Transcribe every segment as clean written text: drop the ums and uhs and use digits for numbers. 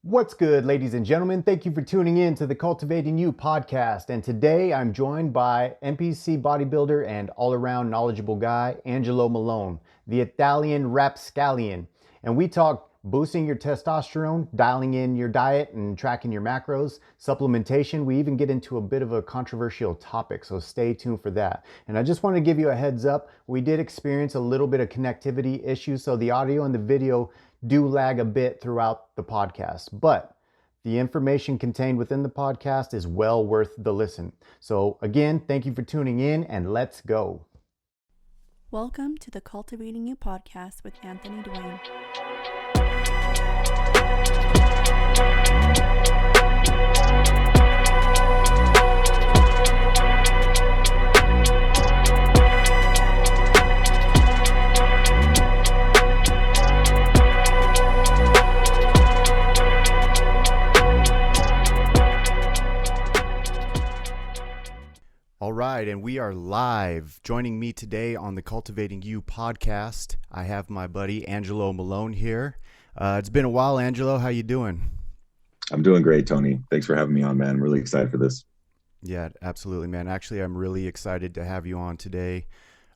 What's good, ladies and gentlemen? Thank you for tuning in to the Cultivating You podcast. And today I'm joined by NPC bodybuilder and all-around knowledgeable guy, Angelo Milone, the Italian rapscallion. And we talk boosting your testosterone, dialing in your diet and tracking your macros, supplementation. We even get into a bit of a controversial topic, so stay tuned for that. And I just want to give you a heads up. We did experience a little bit of connectivity issues, so the audio and the video do lag a bit throughout the podcast, but the information contained within the podcast is well worth the listen. So again, thank you for tuning in and let's go. Welcome to the Cultivating You podcast with Anthony Duane. All right, and we are live. Joining me today on the Cultivating You podcast, I have my buddy Angelo Milone here. It's been a while, Angelo. How you doing? I'm doing great, Tony. Thanks for having me on, man. I'm really excited for this. Yeah, absolutely, man. Actually, I'm really excited to have you on today.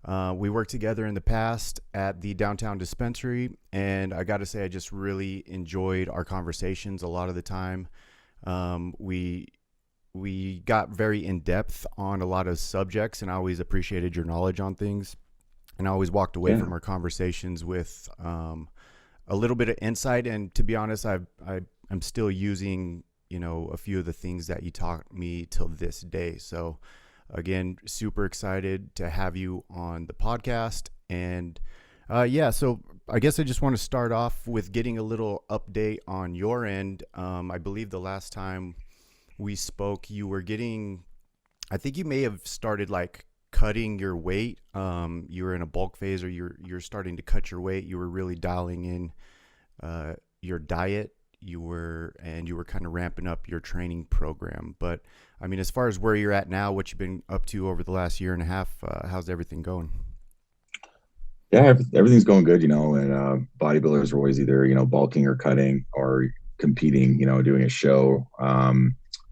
We worked together in the past at the downtown dispensary, and I got to say, I just really enjoyed our conversations a lot of the time. We got very in-depth on a lot of subjects, and I always appreciated your knowledge on things. And I always walked away from our conversations with a little bit of insight. And to be honest, I'm still using, a few of the things that you taught me till this day. So again, super excited to have you on the podcast. And so I guess I just want to start off with getting a little update on your end. I believe the last time we spoke, you were I think you may have started like cutting your weight. You were in a bulk phase, or you're starting to cut your weight. You were really dialing in your diet. You were kind of ramping up your training program. But I mean, as far as where you're at now, what you've been up to over the last year and a half, how's everything going? Yeah, everything's going good, and bodybuilders are always either, bulking or cutting or competing, doing a show.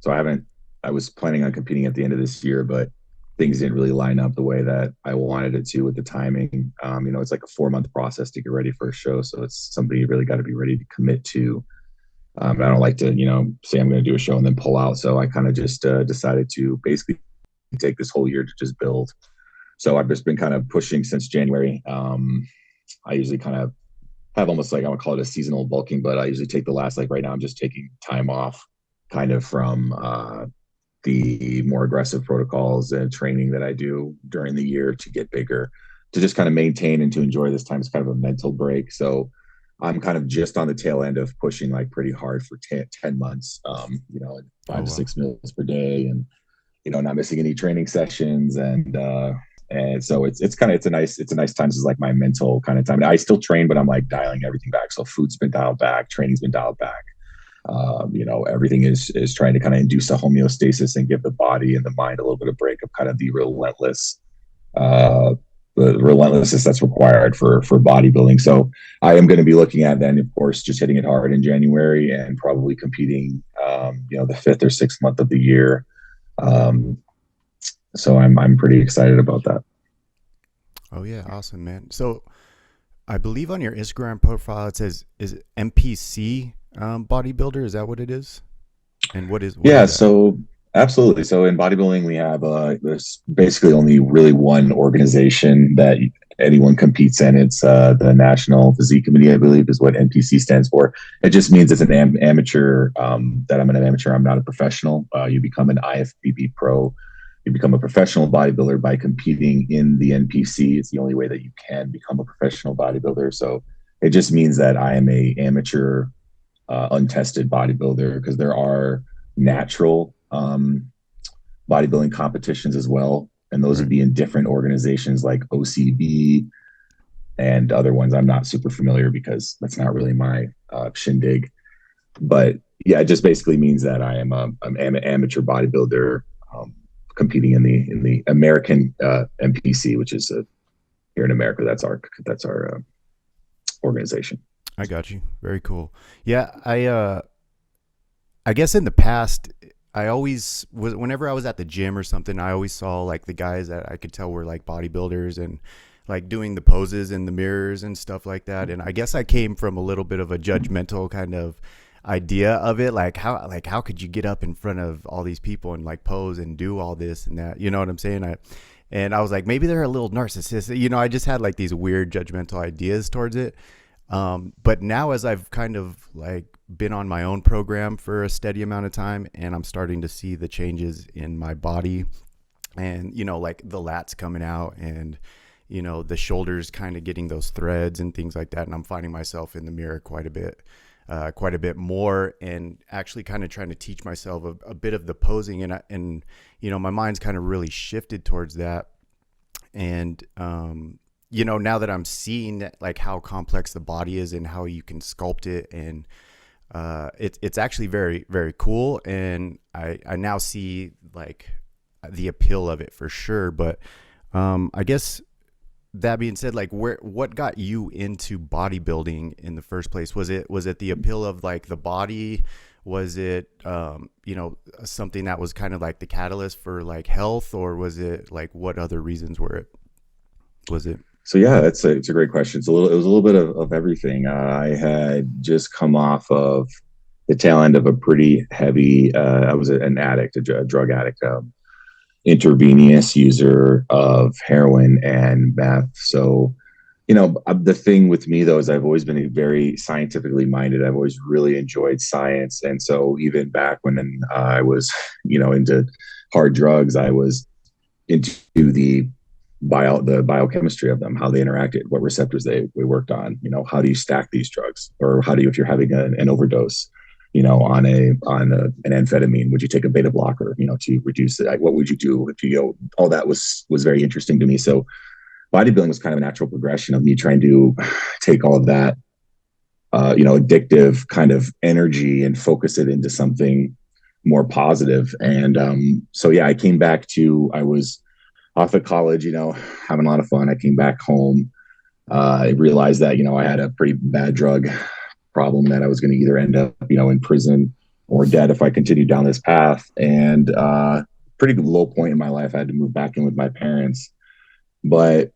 So I was planning on competing at the end of this year, but things didn't really line up the way that I wanted it to with the timing. It's like a 4-month process to get ready for a show. So it's something you really got to be ready to commit to. I don't like to, say I'm going to do a show and then pull out. So I kind of just decided to basically take this whole year to just build. So I've just been kind of pushing since January. I usually kind of have almost like, I would call it a seasonal bulking, but I usually take the last, like right now, I'm just taking time off kind of from the more aggressive protocols and training that I do during the year to get bigger, to just kind of maintain and to enjoy this time. It's kind of a mental break. So I'm kind of just on the tail end of pushing like pretty hard for 10 months, 5 to 6 meals per day, and, not missing any training sessions. And so it's a nice time. This is like my mental kind of time. And I still train, but I'm like dialing everything back. So food's been dialed back, training's been dialed back. Everything is trying to kind of induce a homeostasis and give the body and the mind a little bit of break of kind of the relentlessness that's required for bodybuilding. So I am going to be looking at then, of course, just hitting it hard in January and probably competing, the 5th or 6th month of the year. So I'm pretty excited about that. Oh yeah, awesome, man. So I believe on your Instagram profile it says, is it NPC bodybuilder? Is that what it is? And what is so absolutely. So in bodybuilding, we have there's basically only really one organization that anyone competes in. It's the National Physique Committee, I believe, is what NPC stands for. It just means it's an amateur. That I'm an amateur. I'm not a professional. You become an IFBB pro. You become a professional bodybuilder by competing in the NPC. It's the only way that you can become a professional bodybuilder. So it just means that I am a amateur, untested bodybuilder, because there are natural bodybuilding competitions as well. And those would be in different organizations like OCB and other ones. I'm not super familiar because that's not really my shindig. But yeah, it just basically means that I am an amateur bodybuilder competing in the American NPC, which is here in America. That's our organization. I got you. Very cool. Yeah, I guess in the past, I always was, whenever I was at the gym or something, I always saw like the guys that I could tell were like bodybuilders and like doing the poses in the mirrors and stuff like that. And I guess I came from a little bit of a judgmental kind of idea of it. Like how could you get up in front of all these people and like pose and do all this and that? You know what I'm saying? And I was like, maybe they're a little narcissistic. You know, I just had like these weird judgmental ideas towards it. But now as I've kind of like been on my own program for a steady amount of time and I'm starting to see the changes in my body and, you know, like the lats coming out and, you know, the shoulders kind of getting those threads and things like that. And I'm finding myself in the mirror quite a bit more and actually kind of trying to teach myself a bit of the posing and, you know, my mind's kind of really shifted towards that. And, you know, now that I'm seeing that, like how complex the body is and how you can sculpt it and, it's actually very, very cool. And I now see like the appeal of it for sure. But, I guess that being said, like what got you into bodybuilding in the first place? Was it the appeal of like the body? Was it, you know, something that was kind of like the catalyst for like health, or was it like what other reasons was it? So yeah, it's a great question. It was a little bit of everything. I had just come off of the tail end of a pretty heavy, I was an addict, a drug addict, intravenous user of heroin and meth. So, you know, the thing with me though is I've always been very scientifically minded. I've always really enjoyed science, and so even back when I was, you know, into hard drugs, I was into the biochemistry of them, how they interacted, what receptors we worked on. You know, how do you stack these drugs, or how do you, if you're having an overdose, you know, on an amphetamine, would you take a beta blocker, you know, to reduce it? Like, what would you do if you know, all that was very interesting to me. So bodybuilding was kind of a natural progression of me trying to take all of that, you know, addictive kind of energy and focus it into something more positive. And so, yeah, I was off of college, you know, having a lot of fun. I came back home. I realized that, you know, I had a pretty bad drug problem, that I was going to either end up, you know, in prison or dead if I continued down this path. And pretty low point in my life, I had to move back in with my parents. But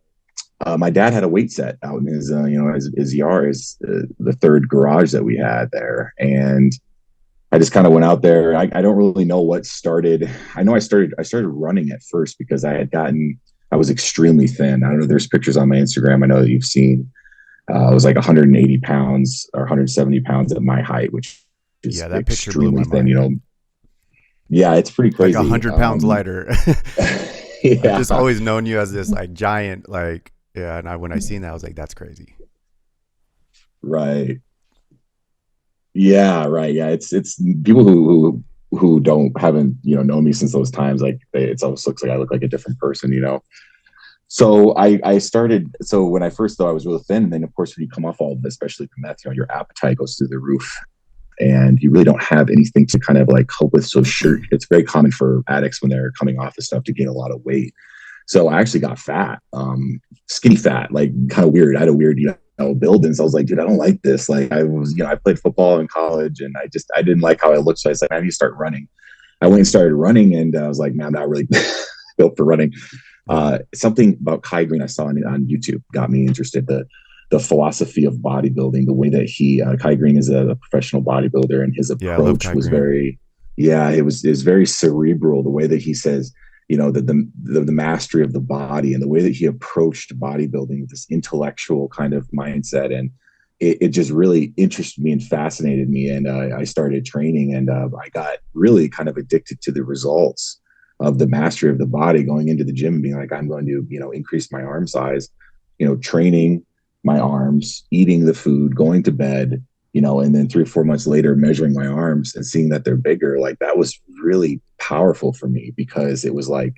my dad had a weight set out in his, you know, his yard, the third garage that we had there. And I just kind of went out there. I don't really know what started. I know I started running at first because I was extremely thin. I don't know, there's pictures on my Instagram I know that you've seen. I was like 180 pounds or 170 pounds at my height, which is that extremely thin, you know. Yeah, it's pretty crazy. Like 100 pounds lighter. Yeah. I've just always known you as this like giant, like, yeah. And when I seen that, I was like, that's crazy. Right. Yeah, right. Yeah, it's people who haven't, you know, known me since those times, like it almost looks like I look like a different person, you know. So I started. So when I first thought I was really thin, and then of course when you come off all of this, especially from meth, you know, your appetite goes through the roof, and you really don't have anything to kind of like help with. So sure, it's very common for addicts when they're coming off this stuff to gain a lot of weight. So I actually got fat, skinny fat, like kind of weird. I had a weird, you know, build, and so I was like, dude, I don't like this. Like I was, you know, I played football in college, and I didn't like how I looked. So I was like, I need to start running. I went and started running, and I was like, man, I'm not really built for running. Something about Kai Green I saw on YouTube got me interested. The philosophy of bodybuilding, the way that Kai Green is a professional bodybuilder, and his approach was very, it was very cerebral. The way that he says, you know, the mastery of the body, and the way that he approached bodybuilding with this intellectual kind of mindset, and it just really interested me and fascinated me. And I started training, and I got really kind of addicted to the results of the mastery of the body, going into the gym and being like, I'm going to, you know, increase my arm size, you know, training my arms, eating the food, going to bed, you know, and then 3 or 4 months later, measuring my arms and seeing that they're bigger. Like that was really powerful for me, because it was like,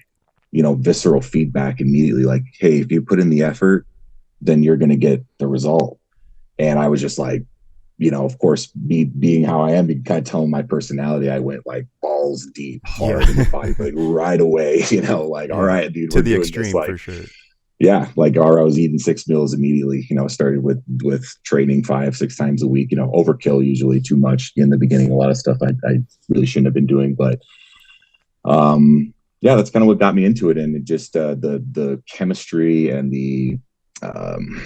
you know, visceral feedback immediately. Like, hey, if you put in the effort, then you're going to get the result. And I was just like, you know, of course, being how I am, kind of telling my personality, I went like balls deep, hard in the body, like right away, you know, like, all right, dude, to the extreme, like, for sure. yeah, like, or I was eating 6 meals immediately, started with training 5, 6 times a week, overkill, usually too much in the beginning, a lot of stuff I really shouldn't have been doing, but yeah, that's kind of what got me into it. And it just, the chemistry and um,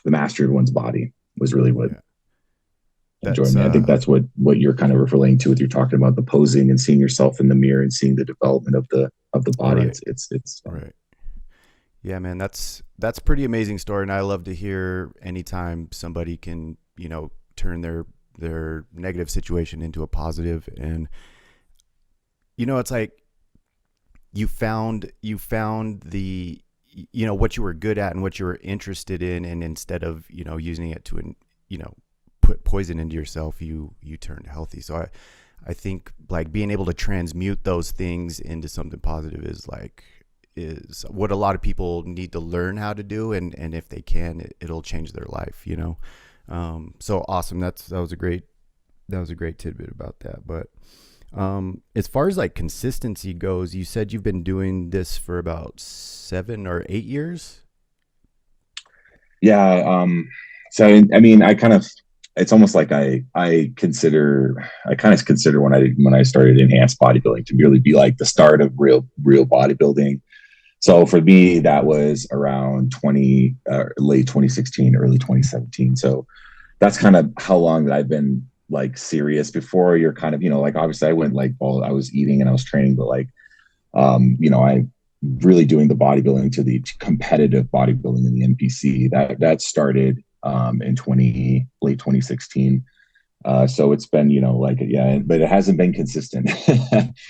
the mastery of one's body was really what Yeah. enjoyed That's me. I think that's what you're kind of referring to with you're talking about the posing and seeing yourself in the mirror and seeing the development of the body. right. It's Right. Yeah, man, that's pretty amazing story, and I love to hear anytime somebody can, turn their negative situation into a positive. And it's like you found the what you were good at and what you were interested in, and instead of using it to put poison into yourself, you turned healthy. So I think like being able to transmute those things into something positive is what a lot of people need to learn how to do, and if they can, it'll change their life. So awesome. That was a great tidbit about that. But as far as like consistency goes, you said you've been doing this for about 7 or 8 years. Yeah. So I mean, it's almost like I kind of consider when I started enhanced bodybuilding to really be like the start of real bodybuilding. So for me, that was around late 2016, early 2017. So that's kind of how long that I've been like serious. Before, you're kind of, like, obviously I went like, well, I was eating and I was training, but like, I really doing the bodybuilding to the competitive bodybuilding in the NPC that started in late 2016. So it's been, like, yeah, but it hasn't been consistent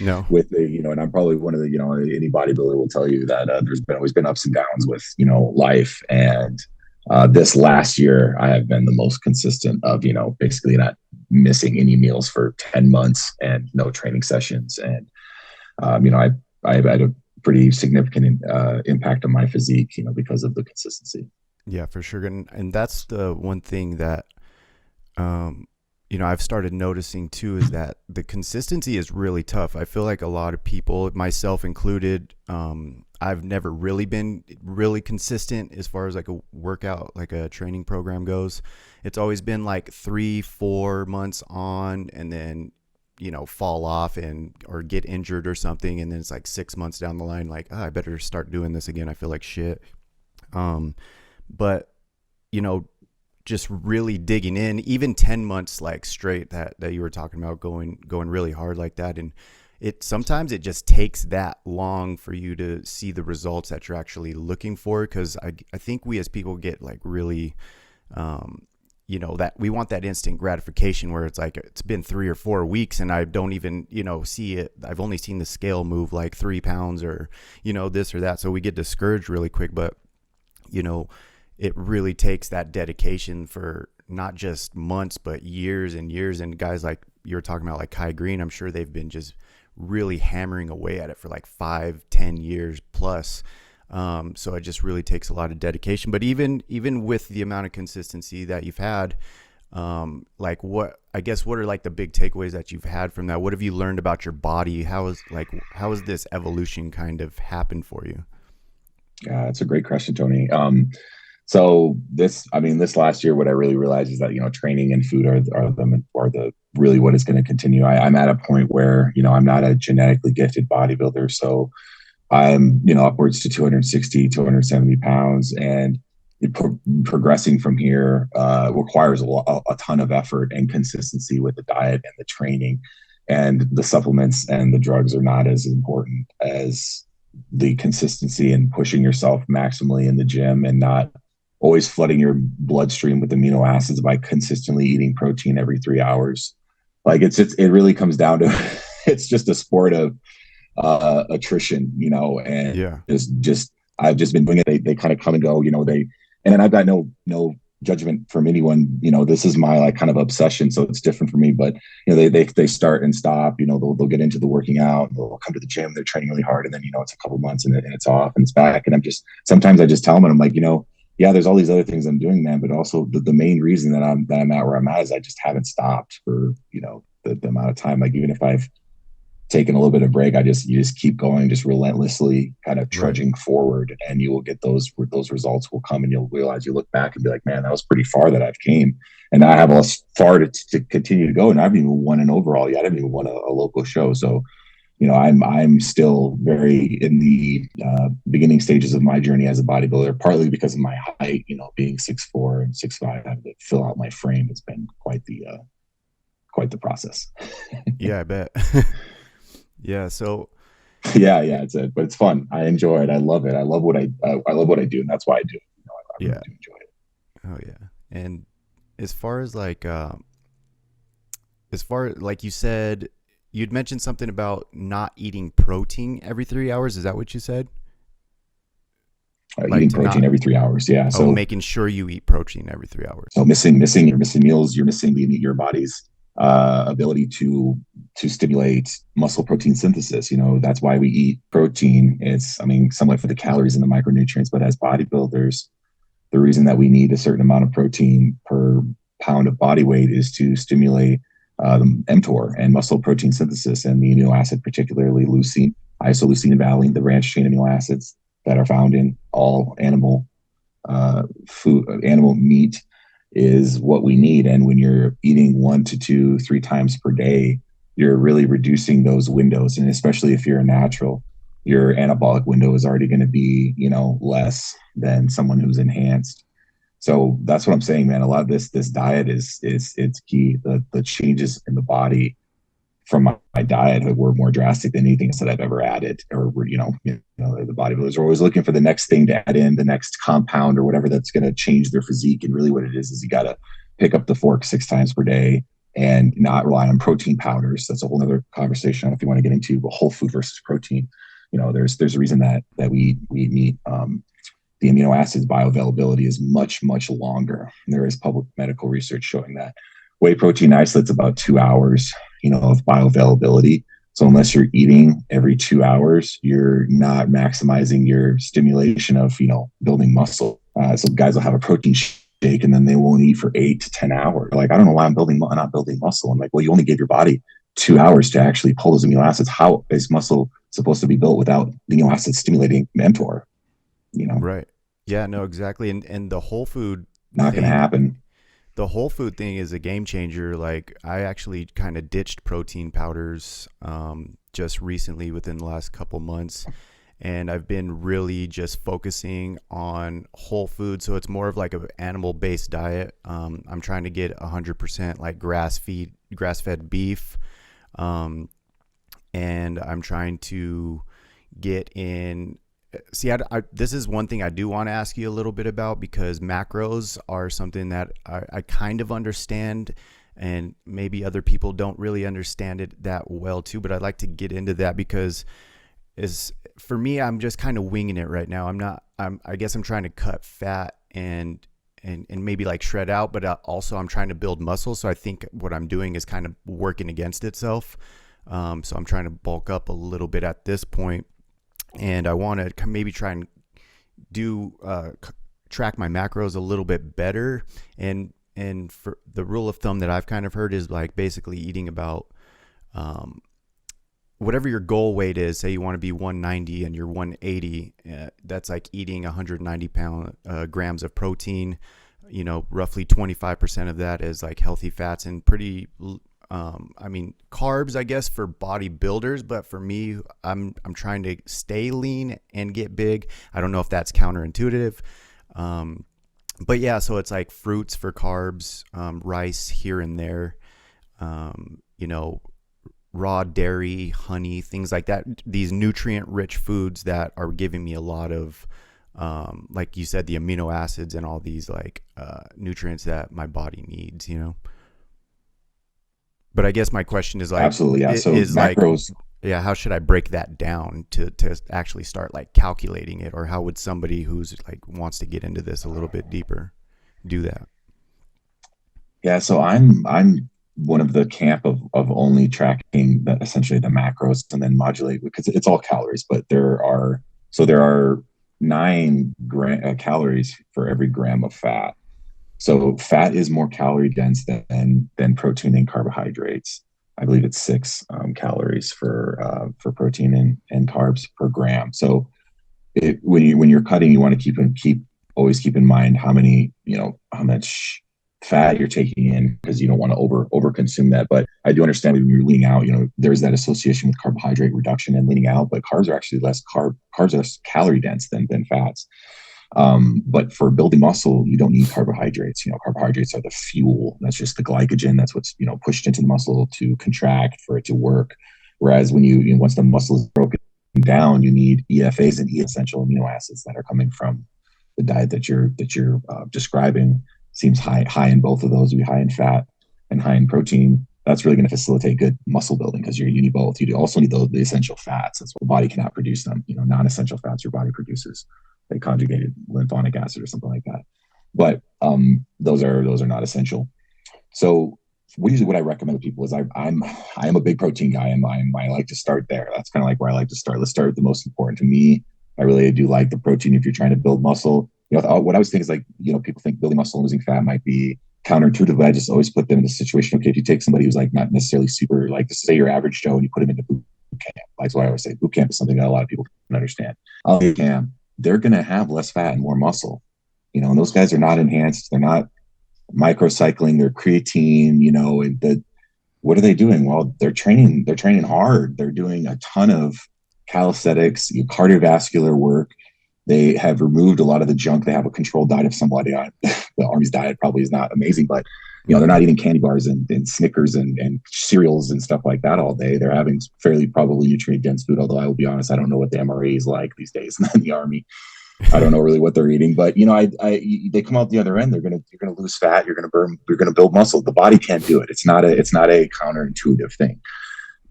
No. with and I'm probably one of the, any bodybuilder will tell you that there's been always been ups and downs with, life. And this last year, I have been the most consistent of, basically not missing any meals for 10 months and no training sessions. And, I've had a pretty significant impact on my physique, because of the consistency. Yeah, for sure. And that's the one thing that I've started noticing too, is that the consistency is really tough. I feel like a lot of people, myself included, I've never really been really consistent as far as like a workout, like a training program goes. It's always been like 3-4 months on, and then fall off or get injured or something, and then it's like 6 months down the line, like, I better start doing this again. I feel like shit. But just really digging in, even 10 months like straight, that you were talking about, going really hard like that. And sometimes it just takes that long for you to see the results that you're actually looking for. Cause I think we as people get like really, that we want that instant gratification where it's like, it's been 3 or 4 weeks and I don't even, see it. I've only seen the scale move like 3 pounds or, this or that. So we get discouraged really quick, but it really takes that dedication for not just months, but years and years. And guys like you were talking about, like Kai Green, I'm sure they've been just really hammering away at it for like 5-10 years plus. So it just really takes a lot of dedication. But even with the amount of consistency that you've had, like what are like the big takeaways that you've had from that? What have you learned about your body? How has this evolution kind of happened for you? Yeah, that's a great question, Tony. So this last year, what I really realized is that, training and food are the really what is going to continue. I'm at a point where, I'm not a genetically gifted bodybuilder. So I'm, upwards to 260, 270 pounds, and progressing from here requires a ton of effort and consistency with the diet and the training, and the supplements and the drugs are not as important as the consistency and pushing yourself maximally in the gym, and not always flooding your bloodstream with amino acids by consistently eating protein every 3 hours. Like it really comes down to it's just a sport of attrition, and Yeah. I've just been doing it. They kind of come and go, and I've got no judgment from anyone. This is my like kind of obsession, so it's different for me. But they start and stop. They'll get into the working out. They'll come to the gym. They're training really hard, and then it's a couple months and it's off and it's back. And sometimes I just tell them, and I'm like, yeah, there's all these other things I'm doing, man. But also the main reason that I'm at where I'm at is I just haven't stopped for the amount of time. Like even if I've taking a little bit of break, you just keep going, just relentlessly kind of Right. trudging forward, and you will get those results will come, and you'll realize, you look back and be like, man, that was pretty far that I've came, and I have a far to continue to go, and I haven't even won an overall yet. I haven't even won a local show. So, I'm still very in the beginning stages of my journey as a bodybuilder, partly because of my height, being 6'4" and 6'5", having to fill out my frame has been quite the process. Yeah, I bet. Yeah. So Yeah, but it's fun. I enjoy it. I love it. I love what I do, and that's why I do it. I really yeah. do enjoy it. Oh yeah. And as far as like you said, you'd mentioned something about not eating protein every 3 hours. Is that what you said? Like Eating to not protein every 3 hours. Yeah. making sure you eat protein every 3 hours. So you're missing meals. You're missing your body's ability to stimulate muscle protein synthesis. That's why we eat protein. Somewhat for the calories and the micronutrients, but as bodybuilders, the reason that we need a certain amount of protein per pound of body weight is to stimulate the mTOR and muscle protein synthesis, and the amino acid, particularly leucine, isoleucine, and valine, the branched chain amino acids that are found in all animal food, animal meat, is what we need. And when you're eating 1 to 2, 3 times per day, you're really reducing those windows. And especially if you're a natural, your anabolic window is already going to be, less than someone who's enhanced. So that's what I'm saying, man. A lot of this diet is it's key. The changes in the body from my diet were more drastic than anything else that I've ever added. Or the bodybuilders are always looking for the next thing to add in, the next compound or whatever that's going to change their physique. And really, what it is you got to pick up the fork 6 times per day and not rely on protein powders. That's a whole other conversation. I don't know if you want to get into whole food versus protein. There's a reason that we eat meat. The amino acids bioavailability is much, much longer. There is public medical research showing that whey protein isolates about 2 hours, of bioavailability. So unless you're eating every 2 hours, you're not maximizing your stimulation of, building muscle. So guys will have a protein shake and then they won't eat for 8 to 10 hours. Like, I don't know why I'm not building muscle. I'm like, well, you only gave your body 2 hours to actually pull those amino acids. How is muscle supposed to be built without the amino acids stimulating mTOR? Right. Yeah, no, exactly. And the whole food not going to happen. The whole food thing is a game changer. Like, I actually kind of ditched protein powders just recently within the last couple months. And I've been really just focusing on whole food. So it's more of like an animal-based diet. I'm trying to get 100% like grass-fed beef. And I'm trying to get in. See, this is one thing I do want to ask you a little bit about, because macros are something that I kind of understand, and maybe other people don't really understand it that well too, but I'd like to get into that because for me, I'm just kind of winging it right now. I guess I'm trying to cut fat and maybe like shred out, but also I'm trying to build muscle. So I think what I'm doing is kind of working against itself. So I'm trying to bulk up a little bit at this point. And I want to maybe try and track my macros a little bit better. And for the rule of thumb that I've kind of heard is like basically eating about whatever your goal weight is. Say you want to be 190 and you're 180. That's like eating 190 grams of protein. Roughly 25% of that is like healthy fats and pretty. Carbs, I guess, for bodybuilders, but for me, I'm trying to stay lean and get big. I don't know if that's counterintuitive. But yeah, so it's like fruits for carbs, rice here and there, raw dairy, honey, things like that. These nutrient rich foods that are giving me a lot of, like you said, the amino acids and all these like nutrients that my body needs, But I guess my question is like, absolutely, yeah. So macros, like, how should I break that down to actually start like calculating it, or how would somebody who's like wants to get into this a little bit deeper do that? Yeah, so I'm one of the camp of only tracking essentially the macros and then modulate, because it's all calories, but there are 9 calories for every gram of fat. So fat is more calorie dense than protein and carbohydrates. I believe it's 6 calories for protein and carbs per gram. So when you're cutting, you want to always keep in mind how much fat you're taking in, because you don't want to over consume that. But I do understand when you're leaning out, there's that association with carbohydrate reduction and leaning out, but carbs are actually carbs are calorie dense than fats. But for building muscle, you don't need carbohydrates. Carbohydrates are the fuel. That's just the glycogen. That's what's pushed into the muscle to contract for it to work. Whereas once the muscle is broken down, you need EFAs and essential amino acids that are coming from the diet that you're describing. Seems high in both of those. Be high in fat and high in protein. That's really going to facilitate good muscle building, because you need both. You also need the essential fats. That's what the body cannot produce them. Non-essential fats your body produces, like conjugated lymphonic acid or something like that. But those are not essential. So usually what I recommend to people is I am a big protein guy, and I like to start there. That's kind of like where I like to start. Let's start with the most important to me. I really do like the protein if you're trying to build muscle. What I was thinking is, like, people think building muscle and losing fat might be counterintuitive, but I just always put them in the situation. Okay, if you take somebody who's like not necessarily super, like, say your average Joe, and you put him into boot camp. That's why I always say boot camp is something that a lot of people can understand. They're going to have less fat and more muscle. And those guys are not enhanced. They're not microcycling their creatine, what are they doing? Well, they're training hard. They're doing a ton of calisthenics, cardiovascular work. They have removed a lot of the junk. They have a controlled diet of somebody. The Army's diet probably is not amazing, but they're not eating candy bars and Snickers and cereals and stuff like that all day. They're having fairly probably nutrient dense food. Although I will be honest, I don't know what the MRA is like these days in the Army. I don't know really what they're eating, but they come out the other end. You're gonna lose fat. You're gonna build muscle. The body can't do it. It's not a counterintuitive thing.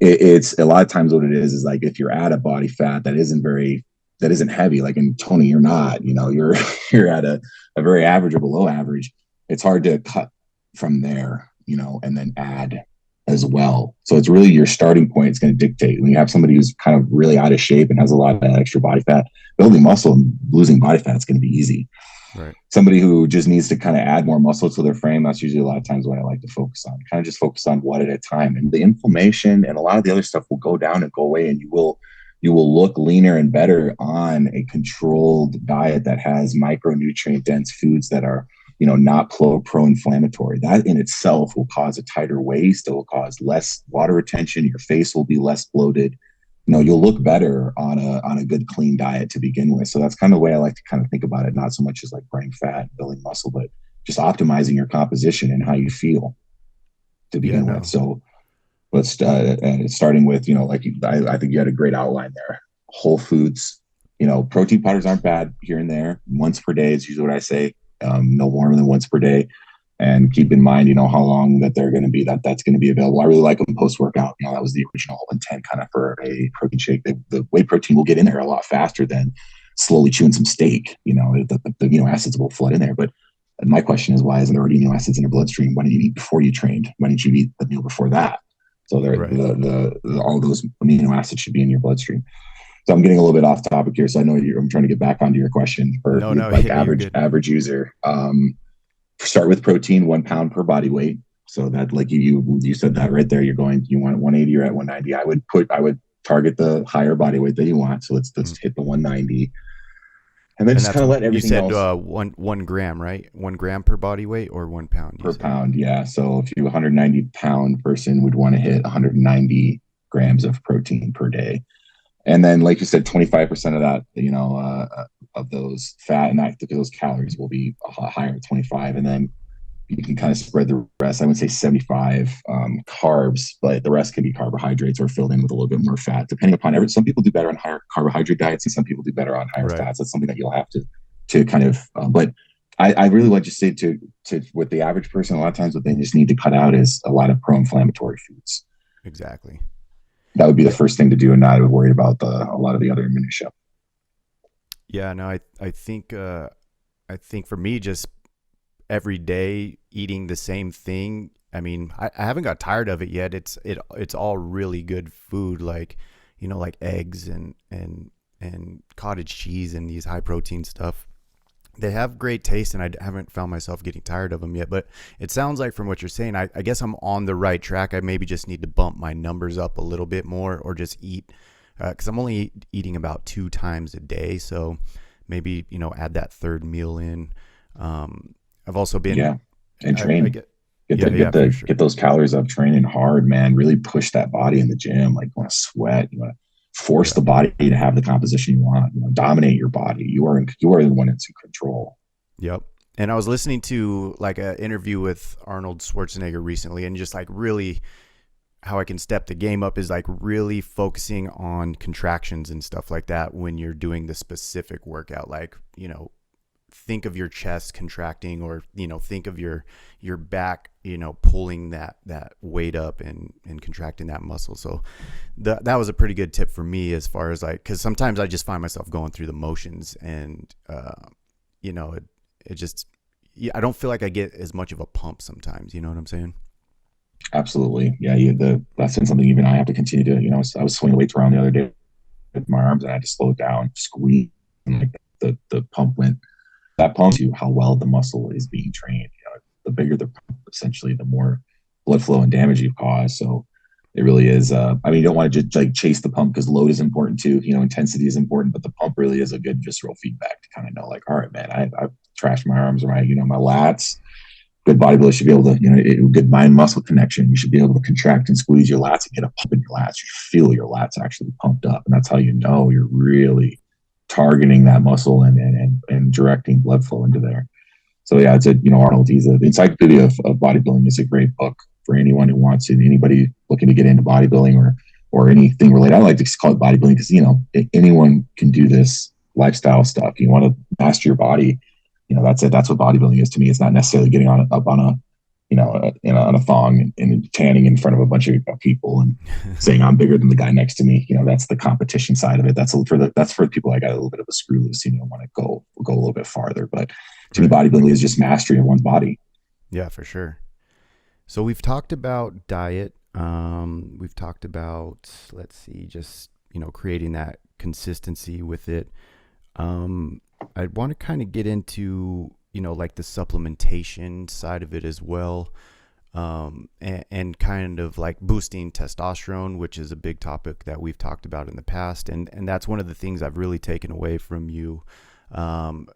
It's a lot of times what it is like, if you're at a body fat that isn't heavy, like in Tony, you're not. You're at a very average or below average. It's hard to cut from there, and then add as well. So it's really your starting point. It's going to dictate. When you have somebody who's kind of really out of shape and has a lot of extra body fat, building muscle and losing body fat is going to be easy. Right. Somebody who just needs to kind of add more muscle to their frame, that's usually a lot of times what I like to focus on. Kind of just focus on one at a time, and the inflammation and a lot of the other stuff will go down and go away, and you will look leaner and better on a controlled diet that has micronutrient dense foods that are not pro-inflammatory. That in itself will cause a tighter waist. It will cause less water retention. Your face will be less bloated. You'll look better on a good clean diet to begin with. So that's kind of the way I like to kind of think about it. Not so much as like burning fat, building muscle, but just optimizing your composition and how you feel to begin with. So let's starting with, I think you had a great outline there. Whole foods, protein powders aren't bad here and there. Once per day is usually what I say. No more than once per day, and keep in mind, how long that they're going to be, that's going to be available. I really like them post workout. That was the original intent kind of for a protein shake. The whey protein will get in there a lot faster than slowly chewing some steak. The amino acids will flood in there. But my question is, why isn't there already amino acids in your bloodstream? Why didn't you eat before you trained? Why didn't you eat the meal before that? So all those amino acids should be in your bloodstream. So I'm getting a little bit off topic here. So I know I'm trying to get back onto your question for average user. Start with protein, 1 pound per body weight. So that, like you said that right there, you want 180, you're at 190. I would target the higher body weight that you want. So let's hit the 190. And then just kind of let everything else. You said 1 gram, right? 1 gram per body weight or 1 pound? Per pound, yeah. So if you're a 190 pound person, would want to hit 190 grams of protein per day. And then, like you said, 25% of that, of those fat and those calories will be higher at 25. And then you can kind of spread the rest. I would say 75 carbs, but the rest can be carbohydrates or filled in with a little bit more fat, depending upon some people do better on higher carbohydrate diets and some people do better on higher fats. That's something that you'll have to kind of, but I really like to say to with the average person, a lot of times what they just need to cut out is a lot of pro-inflammatory foods. Exactly. That would be the first thing to do, and not worried about a lot of the other minutia. Yeah, no, I think for me, just every day eating the same thing. I mean, I haven't got tired of it yet. It's all really good food, like like eggs and cottage cheese and these high protein stuff. They have great taste, and I haven't found myself getting tired of them yet. But it sounds like from what you're saying, I guess I'm on the right track. I maybe just need to bump my numbers up a little bit more, or just eat, because I'm only eating about 2 times a day. So maybe add that third meal in. I've also been, Yeah, and I train. get, Get yeah, the yeah, get for the sure. get those calories up training hard, man. Really push that body in the gym. Like you want to sweat, you want to force Yeah. the body to have the composition you want. Dominate your body. You are the one that's in control. Yep. And I was listening to like an interview with Arnold Schwarzenegger recently, and just like really how I can step the game up is like really focusing on contractions and stuff like that when you're doing the specific workout. Like, think of your chest contracting, or, think of your back, pulling that weight up and contracting that muscle. So that was a pretty good tip for me, as far as like, cause sometimes I just find myself going through the motions, and, it just, yeah, I don't feel like I get as much of a pump sometimes. You know what I'm saying? Absolutely. Yeah, that's been something even I have to continue to. I was swinging weights around the other day with my arms, and I had to slow it down, squeeze, and like the pump went. That pumps you how well the muscle is being trained. The bigger the pump, essentially, the more blood flow and damage you cause. So it really is. I mean, you don't want to just like chase the pump, because load is important too. Intensity is important, but the pump really is a good visceral feedback to kind of know, like, all right, man, I've trashed my arms, or my lats. Good bodybuilder should be able to, good mind muscle connection. You should be able to contract and squeeze your lats and get a pump in your lats. You feel your lats actually pumped up. And that's how you know you're really targeting that muscle and directing blood flow into there. So yeah, Arnold, the Encyclopedia of Bodybuilding is a great book for anyone who wants it, anybody looking to get into bodybuilding or anything related. I like to call it bodybuilding because, anyone can do this lifestyle stuff. You want to master your body. That's it. That's what bodybuilding is to me. It's not necessarily getting up on on a thong and tanning in front of a bunch of people and saying I'm bigger than the guy next to me. That's the competition side of it. That's for people that got a little bit of a screw loose. Want to go a little bit farther. But to me, Right. bodybuilding is just mastery of one's body. Yeah, for sure. So we've talked about diet. We've talked about, let's see, just, creating that consistency with it. I want to kind of get into, like the supplementation side of it as well. And kind of like boosting testosterone, which is a big topic that we've talked about in the past. And that's one of the things I've really taken away from you. From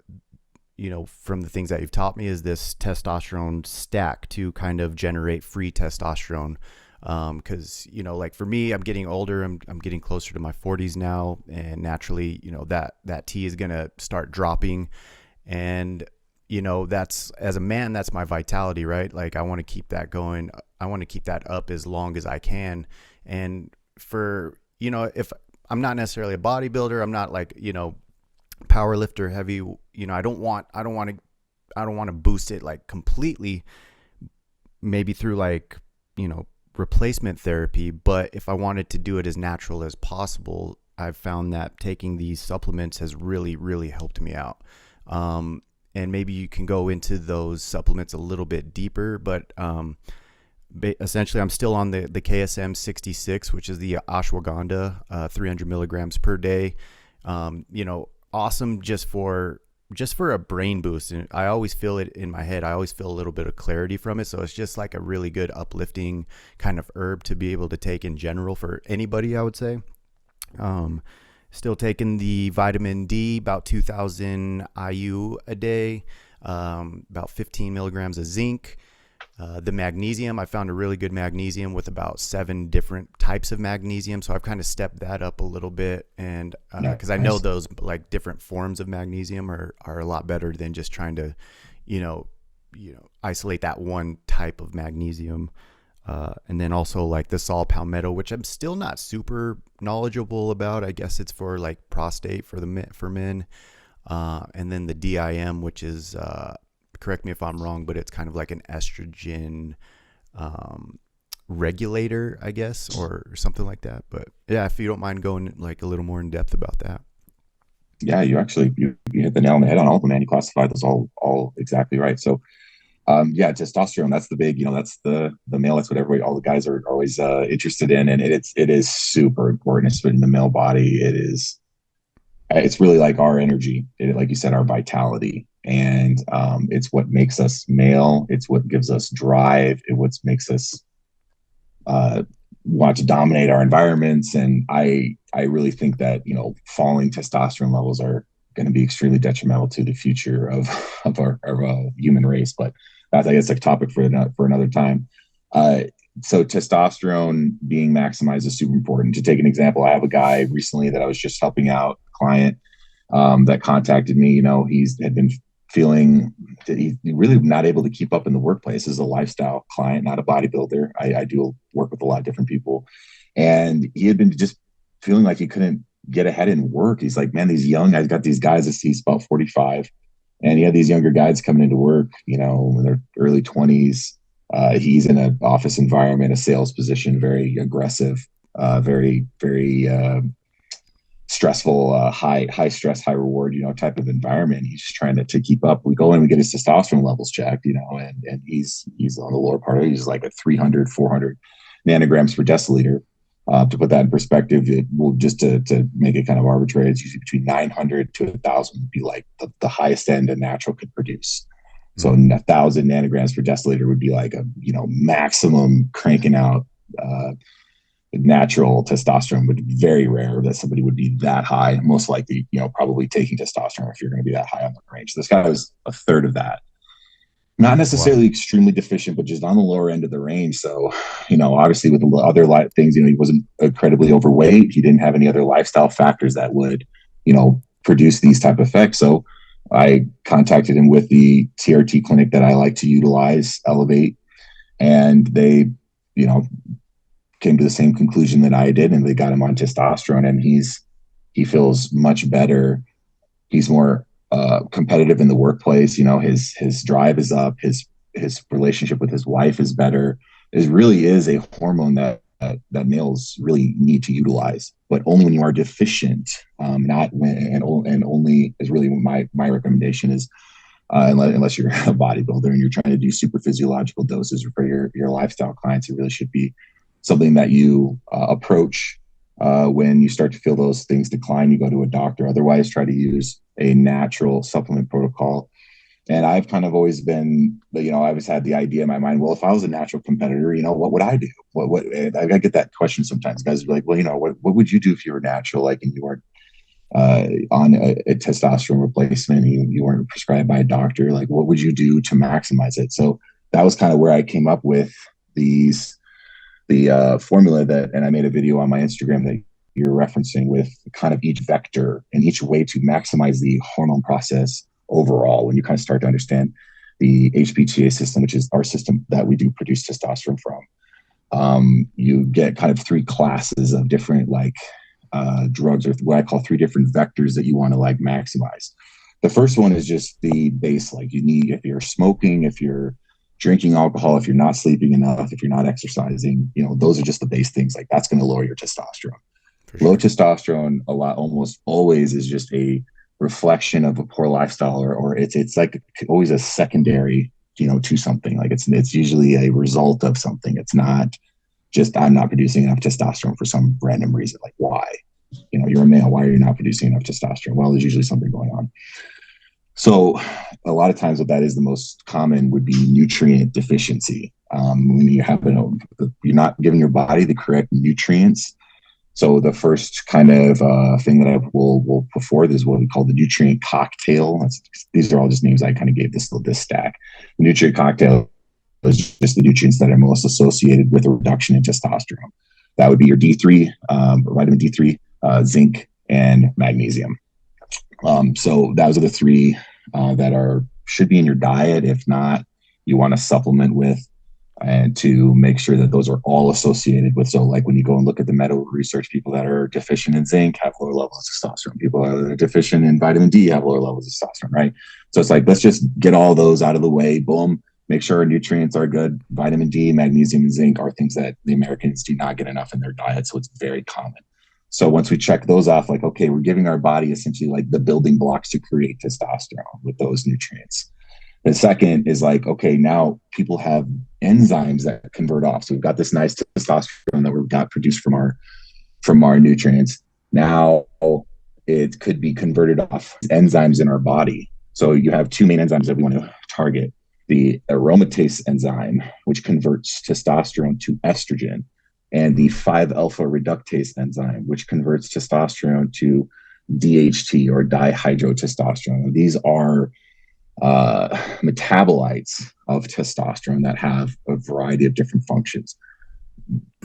the things that you've taught me, is this testosterone stack to kind of generate free testosterone. Cause like for me, I'm getting older, I'm getting closer to my 40s now. And naturally, that T is going to start dropping. And, that's, as a man, that's my vitality, right? Like I want to keep that going. I want to keep that up as long as I can. And for, if I'm not necessarily a bodybuilder, I'm not like, power lifter heavy, I don't want to boost it like completely, maybe through like, replacement therapy. But if I wanted to do it as natural as possible, I've found that taking these supplements has really, really helped me out. And maybe you can go into those supplements a little bit deeper, but essentially I'm still on the KSM 66, which is the ashwagandha, 300 milligrams per day. Awesome just for a brain boost. And I always feel it in my head. I always feel a little bit of clarity from it. So it's just like a really good uplifting kind of herb to be able to take in general for anybody, I would say. Still taking the vitamin D, about 2,000 IU a day, about 15 milligrams of zinc. The magnesium, I found a really good magnesium with about 7 different types of magnesium. So I've kind of stepped that up a little bit. And because I know those like different forms of magnesium are a lot better than just trying to, isolate that one type of magnesium. And then also like the saw palmetto, which I'm still not super knowledgeable about. I guess it's for like prostate for men. And then the DIM, which is, correct me if I'm wrong, but it's kind of like an estrogen regulator, I guess, or something like that. But yeah, if you don't mind going like a little more in depth about that. Yeah, you hit the nail on the head on all of them, man. You classified those all exactly right. So yeah, testosterone, that's the big, that's the male, that's what all the guys are always interested in. And it is super important, especially in the male body. It's really like our energy, like you said, our vitality. And it's what makes us male. It's what gives us drive. It what makes us want to dominate our environments. And I really think that, falling testosterone levels are going to be extremely detrimental to the future of our human race. But that's, I guess, a topic for another time. So testosterone being maximized is super important. To take an example, I have a guy recently that I was just helping out, a client that contacted me. He's had been feeling that he's really not able to keep up in the workplace. This is a lifestyle client, not a bodybuilder. I do work with a lot of different people. And he had been just feeling like he couldn't get ahead in work. He's like, man, I've got these guys, he's about 45. And he had these younger guys coming into work, in their early 20s. He's in an office environment, a sales position, very aggressive, very, very stressful, high stress, high reward, type of environment. He's just trying to keep up. We go in, we get his testosterone levels checked, and he's on the lower part of it. He's like at 300, 400 nanograms per deciliter. To put that in perspective, it will just to make it kind of arbitrary. It's usually between 900 to 1,000 would be like the highest end a natural could produce. So 1,000 nanograms per deciliter would be like a maximum cranking out natural testosterone. Would be very rare that somebody would be that high. Most likely, probably taking testosterone if you're going to be that high on the range. This guy was a third of that. Not necessarily extremely deficient, but just on the lower end of the range. So, obviously with the other things, he wasn't incredibly overweight. He didn't have any other lifestyle factors that would, produce these type of effects. So I contacted him with the TRT clinic that I like to utilize, Elevate, and they, came to the same conclusion that I did, and they got him on testosterone, and he feels much better. He's more competitive in the workplace. His drive is up. His relationship with his wife is better. It really is a hormone that males really need to utilize, but only when you are deficient. Not when, and only is really my recommendation is unless you're a bodybuilder and you're trying to do super physiological doses for your lifestyle clients. It really should be something that you approach when you start to feel those things decline. You go to a doctor. Otherwise, try to use a natural supplement protocol. And I've kind of always been, I always had the idea in my mind, well, if I was a natural competitor, what would I do? I get that question sometimes. Guys are like, well, what would you do if you were natural, like, and you weren't on a testosterone replacement, you weren't prescribed by a doctor? Like, what would you do to maximize it? So that was kind of where I came up with the formula and I made a video on my Instagram that you're referencing, with kind of each vector and each way to maximize the hormone process overall. When you kind of start to understand the HPTA system, which is our system that we do produce testosterone from, you get kind of three classes of different drugs, or what I call three different vectors that you want to maximize. The first one is just the base, you need, if you're smoking, if you're drinking alcohol, if you're not sleeping enough, if you're not exercising, those are just the base things. That's going to lower your testosterone. Sure. Low testosterone almost always is just a reflection of a poor lifestyle, or it's like always a secondary, to something. It's usually a result of something. It's not just, I'm not producing enough testosterone for some random reason. Why? You're a male. Why are you not producing enough testosterone? Well, there's usually something going on. So a lot of times what that is, the most common would be nutrient deficiency. When you have you're not giving your body the correct nutrients. So the first kind of thing that I will put forward is what we call the nutrient cocktail. These are all just names I kind of gave this stack. The nutrient cocktail is just the nutrients that are most associated with a reduction in testosterone. That would be your D3, vitamin D3, zinc, and magnesium. So those are the three that should be in your diet. If not, you want to supplement with, and to make sure that those are all associated with. So when you go and look at the medical research, people that are deficient in zinc have lower levels of testosterone. People that are deficient in vitamin D have lower levels of testosterone, right? So it's let's just get all those out of the way. Boom. Make sure our nutrients are good. Vitamin D, magnesium, and zinc are things that the Americans do not get enough in their diet. So it's very common. So once we check those off, okay, we're giving our body essentially the building blocks to create testosterone with those nutrients. The second is okay, now people have enzymes that convert off. So we've got this nice testosterone that we've got produced from our nutrients. Now it could be converted off enzymes in our body. So you have two main enzymes that we want to target: the aromatase enzyme, which converts testosterone to estrogen, and the 5-alpha reductase enzyme, which converts testosterone to DHT, or dihydrotestosterone. These are metabolites of testosterone that have a variety of different functions.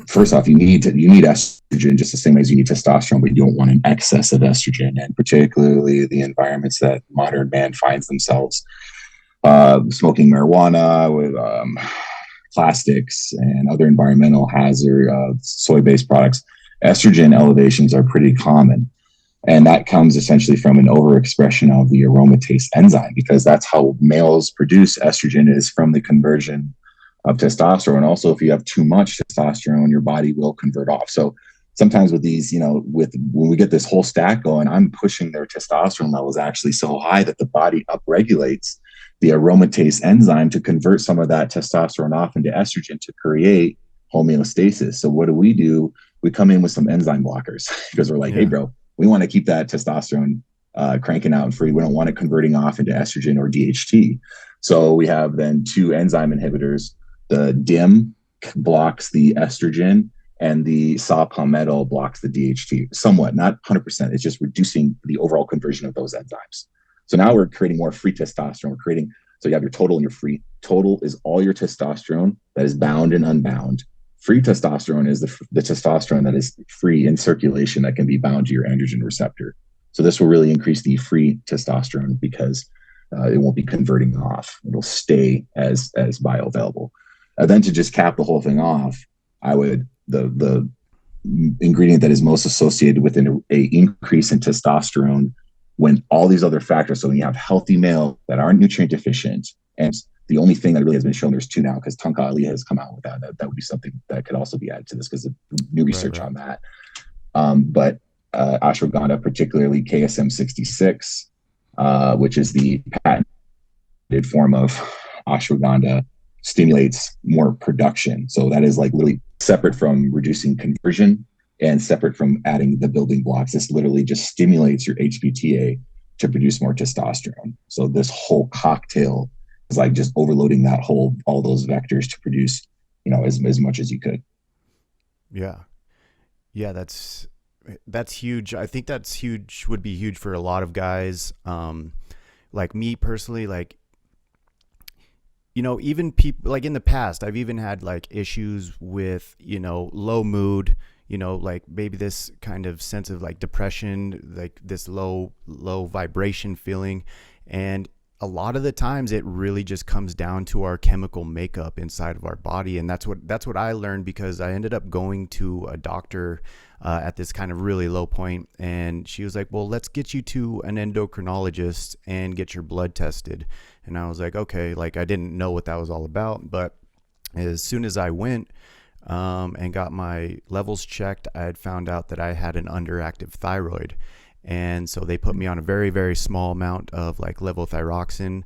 First off, you need estrogen just the same as you need testosterone, but you don't want an excess of estrogen, and particularly the environments that modern man finds themselves, smoking marijuana, with plastics and other environmental hazard, soy-based products. Estrogen elevations are pretty common. And that comes essentially from an overexpression of the aromatase enzyme, because that's how males produce estrogen, is from the conversion of testosterone. Also, if you have too much testosterone, your body will convert off. So sometimes with these, when we get this whole stack going, I'm pushing their testosterone levels actually so high that the body upregulates the aromatase enzyme to convert some of that testosterone off into estrogen to create homeostasis. So what do? We come in with some enzyme blockers because we're like, hey, bro, we want to keep that testosterone cranking out and free. We don't want it converting off into estrogen or DHT. So we have then two enzyme inhibitors. The DIM blocks the estrogen, and the saw palmetto blocks the DHT somewhat, not 100%. It's just reducing the overall conversion of those enzymes. So now we're creating more free testosterone. So you have your total and your free. Total is all your testosterone that is bound and unbound. Free testosterone is the testosterone that is free in circulation that can be bound to your androgen receptor. So this will really increase the free testosterone because it won't be converting off. It'll stay as bioavailable. Then to just cap the whole thing off, the ingredient that is most associated with an increase in testosterone when all these other factors. So when you have healthy males that aren't nutrient deficient, and the only thing that really has been shown, there's two now, because Tonka Ali has come out with that would be something that could also be added to this, because of new research on that. But ashwagandha, particularly KSM 66, which is the patented form of ashwagandha, stimulates more production. So that is like literally separate from reducing conversion and separate from adding the building blocks. This literally just stimulates your HPTA to produce more testosterone. So this whole cocktail is like just overloading all those vectors to produce, as much as you could. Yeah. That's huge. I think that's huge, would be huge for a lot of guys. Like me personally, like, even people, like in the past, I've even had like issues with, low mood, like maybe this kind of sense of like depression, like this low vibration feeling. And a lot of the times it really just comes down to our chemical makeup inside of our body. And that's what I learned, because I ended up going to a doctor at this kind of really low point. And she was like, well, let's get you to an endocrinologist and get your blood tested. And I was like, okay, like I didn't know what that was all about. But as soon as I went and got my levels checked, I had found out that I had an underactive thyroid. And so they put me on a very, very small amount of like levothyroxine,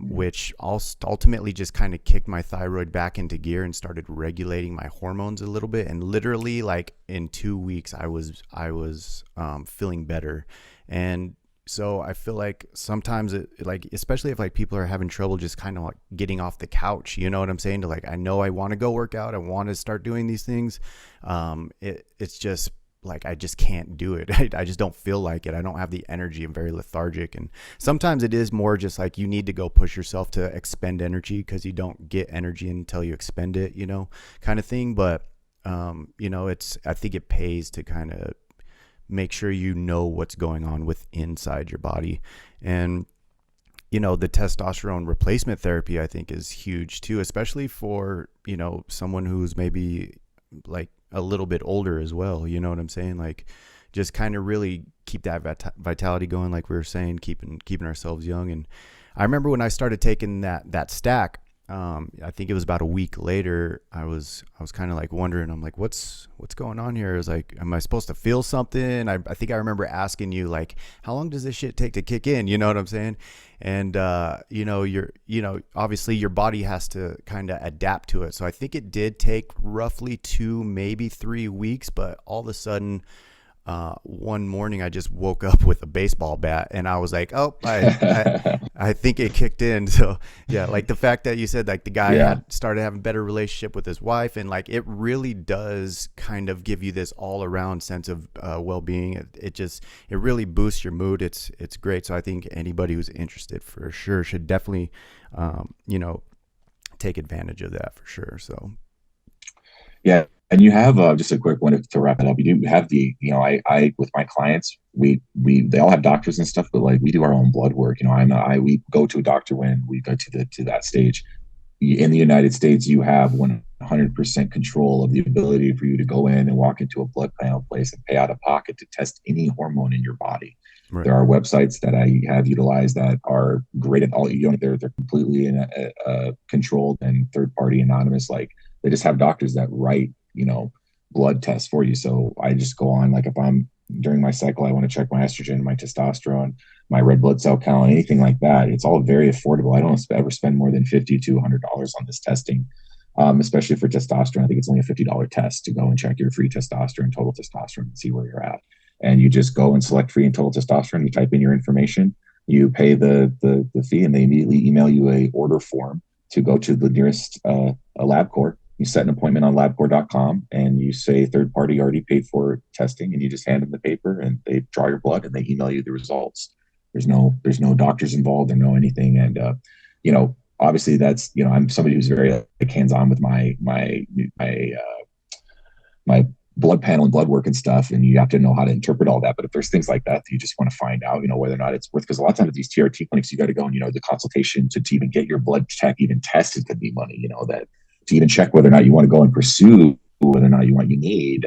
which ultimately just kind of kicked my thyroid back into gear and started regulating my hormones a little bit. And literally like in 2 weeks, I was feeling better. And so I feel like sometimes like, especially if like people are having trouble just kind of like getting off the couch, you know what I'm saying? To like, I know I want to go work out. I want to start doing these things. It's just like, I just can't do it. I just don't feel like it. I don't have the energy. I'm very lethargic. And sometimes it is more just like you need to go push yourself to expend energy, because you don't get energy until you expend it, kind of thing. But, I think it pays to kind of make sure what's going on inside your body. And the testosterone replacement therapy, I think, is huge too, especially for someone who's maybe like a little bit older as well, you know what I'm saying? Like just kind of really keep that vitality going, like we were saying, keeping ourselves young. And I remember when I started taking that stack, I think it was about a week later, I was kind of like wondering, I'm like, what's going on here? I was like, am I supposed to feel something? I think I remember asking you, like, how long does this shit take to kick in? You know what I'm saying? And, obviously your body has to kind of adapt to it. So I think it did take roughly 2, maybe 3 weeks, but all of a sudden, one morning I just woke up with a baseball bat, and I was like, oh, I think it kicked in. So yeah, like the fact that you said like the guy Yeah. had started having better relationship with his wife, and like it really does kind of give you this all around sense of well-being. It really boosts your mood. It's great. So I think anybody who's interested for sure should definitely take advantage of that for sure. So Yeah. And you have just a quick one to wrap it up. You do have I with my clients, they all have doctors and stuff, but like we do our own blood work. We go to a doctor when we go to that stage. In the United States, you have 100% control of the ability for you to go in and walk into a blood panel place and pay out of pocket to test any hormone in your body. right. There are websites that I have utilized that are great at all. They're completely controlled and third party anonymous. Like they just have doctors that write blood tests for you. So I just go on, like if I'm during my cycle, I want to check my estrogen, my testosterone, my red blood cell count, anything like that. It's all very affordable. I don't ever spend more than $50 to $100 on this testing, especially for testosterone. I think it's only a $50 test to go and check your free testosterone, total testosterone, and see where you're at. And you just go and select free and total testosterone. You type in your information, you pay the fee, and they immediately email you a order form to go to the nearest LabCorp. You set an appointment on labcorp.com and you say third party already paid for testing, and you just hand them the paper and they draw your blood and they email you the results. There's no doctors involved or no anything. And, obviously that's, I'm somebody who's very like hands-on with my blood panel and blood work and stuff. And you have to know how to interpret all that. But if there's things like that you just want to find out, whether or not it's worth, because a lot of times at these TRT clinics, you got to go and, the consultation to even get your blood check even tested could be money, that to even check whether or not you want to go and pursue whether or not you need,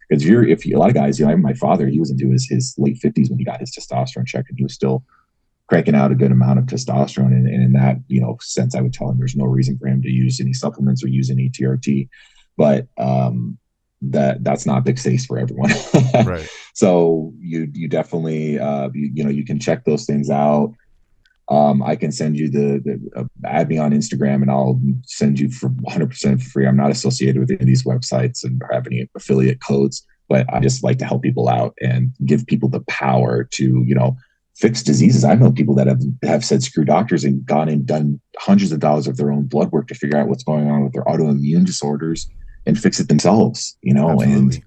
because a lot of guys, my father, he was into his late 50s when he got his testosterone check, and he was still cranking out a good amount of testosterone. And in that, sense, I would tell him there's no reason for him to use any supplements or use any TRT, but that's not big safe for everyone. Right. So you definitely, you can check those things out. I can send you add me on Instagram and I'll send you for 100% free. I'm not associated with any of these websites and have any affiliate codes, but I just like to help people out and give people the power to, fix diseases. I know people that have said screw doctors and gone and done hundreds of dollars of their own blood work to figure out what's going on with their autoimmune disorders and fix it themselves, Absolutely.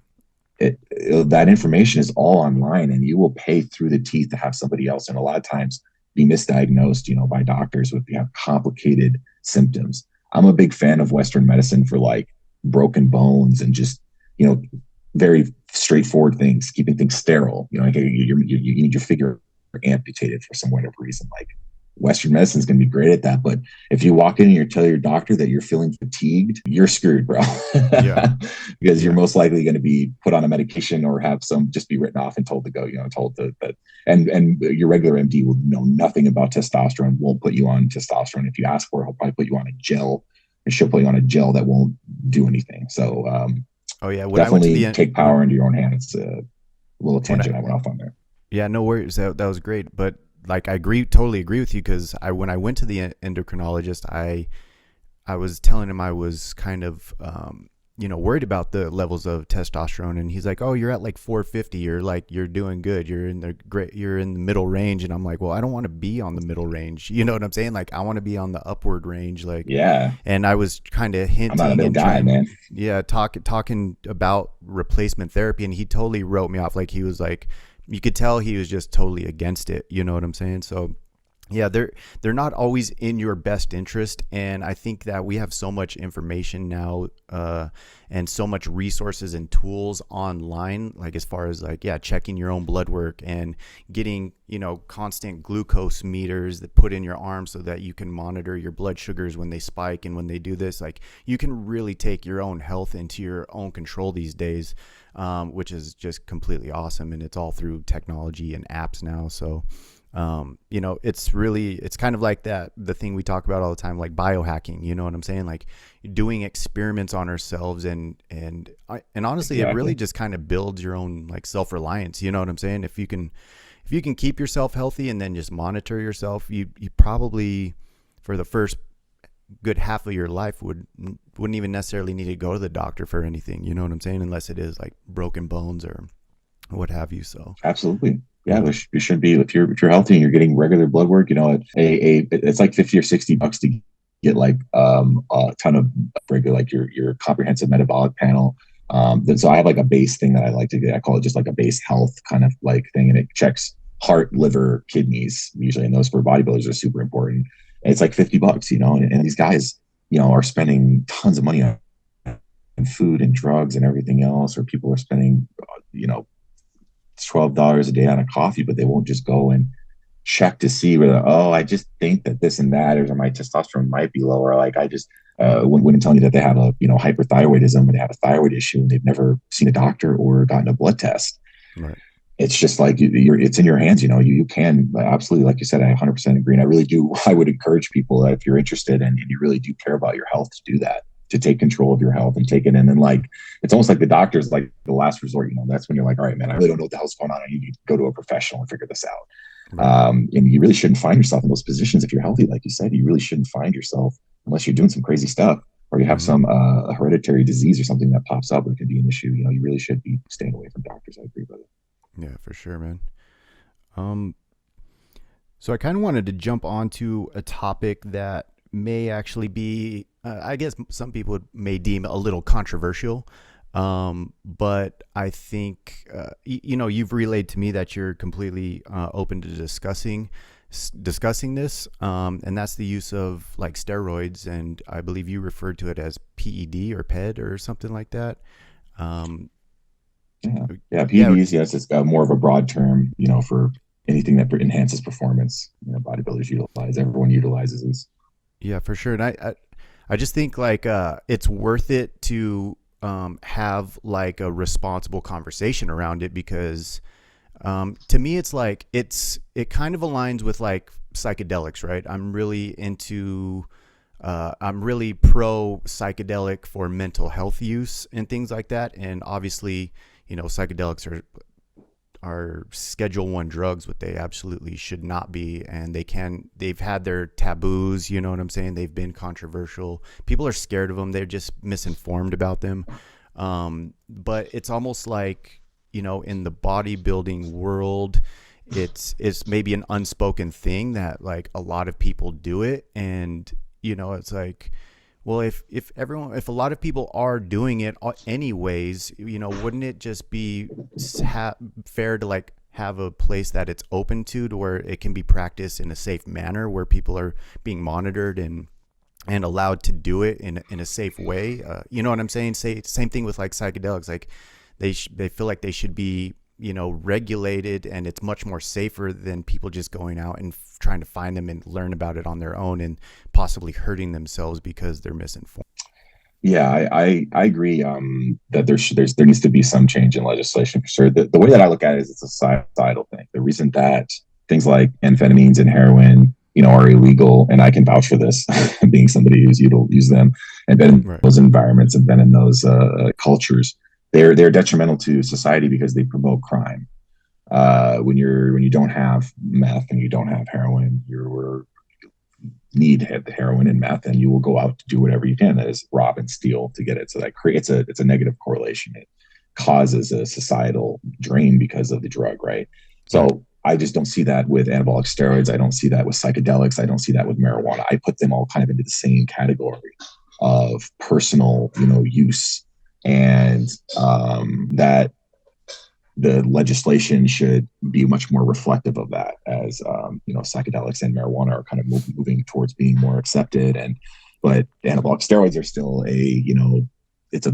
and that information is all online, and you will pay through the teeth to have somebody else. And a lot of times be misdiagnosed, by doctors with complicated symptoms. I'm a big fan of Western medicine for like broken bones and just, very straightforward things, keeping things sterile. You need your figure amputated for some whatever reason. Like Western medicine is going to be great at that. But if you walk in and you tell your doctor that you're feeling fatigued, you're screwed, bro. Yeah. Because you're most likely going to be put on a medication or have just be written off and told to go, and your regular MD will know nothing about testosterone, won't put you on testosterone. If you ask for it, he'll probably put you on a gel, and she'll put you on a gel that won't do anything. So, oh yeah. definitely take power into your own hands. A little tangent I went off on there. Yeah, no worries. That was great. But like, totally agree with you, because when I went to the endocrinologist, I was telling him I was kind of, worried about the levels of testosterone, and he's like, "Oh, you're at like 450. You're doing good. You're in the middle range." And I'm like, "Well, I don't want to be on the middle range. You know what I'm saying? Like, I want to be on the upward range." Like, yeah. And I was kind of hinting, I'm not a middle guy, man. Yeah, talking about replacement therapy, and he totally wrote me off. Like, he was like, you could tell he was just totally against it. You know what I'm saying? So yeah, they're not always in your best interest. And I think that we have so much information now, and so much resources and tools online, like as far as like, yeah, checking your own blood work and getting, constant glucose meters that put in your arm so that you can monitor your blood sugars when they spike. And when they do this, like, you can really take your own health into your own control these days, which is just completely awesome. And it's all through technology and apps now. So, it's kind of like the thing we talk about all the time, like biohacking, you know what I'm saying? Like doing experiments on ourselves, and honestly, It really just kind of builds your own like self-reliance. You know what I'm saying? If you can keep yourself healthy and then just monitor yourself, you probably for the first good half of your life wouldn't even necessarily need to go to the doctor for anything. You know what I'm saying? Unless it is like broken bones or what have you. So Absolutely. Yeah, yeah, you should be if you're healthy and you're getting regular blood work, it's like $50 or $60 to get like a ton of regular like your comprehensive metabolic panel. Then so I have like a base thing that I like to get. I call it just like a base health kind of like thing, and it checks heart, liver, kidneys usually, and those for bodybuilders are super important. And it's like $50, and these guys, are spending tons of money on food and drugs and everything else, or people are spending, $12 a day on a coffee, but they won't just go and check to see whether, oh, I just think that this and that, or my testosterone might be lower. Like I just wouldn't tell you that they have a, hyperthyroidism, or they have a thyroid issue and they've never seen a doctor or gotten a blood test. right. It's just like it's in your hands. You can absolutely, like you said, I 100% agree. And I really do. I would encourage people that if you're interested and you really do care about your health, to do that, to take control of your health and take it in. And like, it's almost like the doctor's like the last resort. That's when you're like, all right, man, I really don't know what the hell's going on. I need to go to a professional and figure this out. Right. And you really shouldn't find yourself in those positions if you're healthy. Like you said, you really shouldn't find yourself unless you're doing some crazy stuff, or you have Mm-hmm. some hereditary disease or something that pops up that could be an issue. You really should be staying away from doctors. I agree, brother. Yeah, for sure, man. Um, so I kind of wanted to jump onto a topic that may actually be, I guess some people may deem a little controversial. But I think, you've relayed to me that you're completely open to discussing this, and that's the use of like steroids, and I believe you referred to it as PED or PED or something like that. Um, Yeah, yeah, PEDs. Yes, it's more of a broad term, for anything that enhances performance. Bodybuilders utilize. Everyone utilizes these. yeah, for sure. And I just think like it's worth it to have like a responsible conversation around it, because to me it's like it kind of aligns with like psychedelics, right? I'm really pro psychedelic for mental health use and things like that. And obviously, psychedelics are Schedule 1 drugs, what they absolutely should not be, and they've had their taboos, you know what I'm saying? They've been controversial. People are scared of them. They're just misinformed about them. But it's almost like, in the bodybuilding world, it's maybe an unspoken thing that like a lot of people do it, and it's like, well, if a lot of people are doing it anyways, wouldn't it just be fair to like have a place that it's open to where it can be practiced in a safe manner, where people are being monitored and allowed to do it in a safe way? You know what I'm saying? Same thing with like psychedelics. Like they feel like they should be, regulated, and it's much more safer than people just going out and trying to find them and learn about it on their own and possibly hurting themselves because they're misinformed. Yeah, I agree. That there needs to be some change in legislation for sure. The way that I look at it is it's a societal thing. The reason that things like amphetamines and heroin, are illegal, and I can vouch for this, being somebody who's used them and been in Right. those environments and been in those cultures. They're detrimental to society because they promote crime. When you don't have meth and you don't have heroin, you need to have the heroin and meth, and you will go out to do whatever you can, that is rob and steal to get it. So that creates it's a negative correlation. It causes a societal drain because of the drug, right? Right. So I just don't see that with anabolic steroids. I don't see that with psychedelics. I don't see that with marijuana. I put them all kind of into the same category of personal, use, and that the legislation should be much more reflective of that, as psychedelics and marijuana are kind of moving towards being more accepted. But anabolic steroids are still it's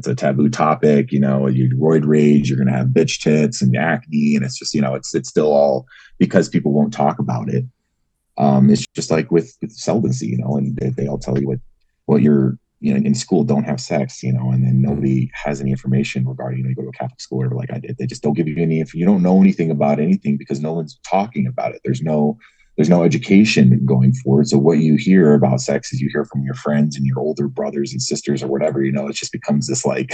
a taboo topic. You roid rage, you're going to have bitch tits and acne, and it's just, it's still all because people won't talk about it. It's just like with celibacy, and they all tell you what you're, in school, don't have sex, and then nobody has any information regarding, you go to a Catholic school or whatever, like I did. They just don't give you any, you don't know anything about anything because no one's talking about it. There's no education going forward. So what you hear about sex is you hear from your friends and your older brothers and sisters or whatever, it just becomes this like,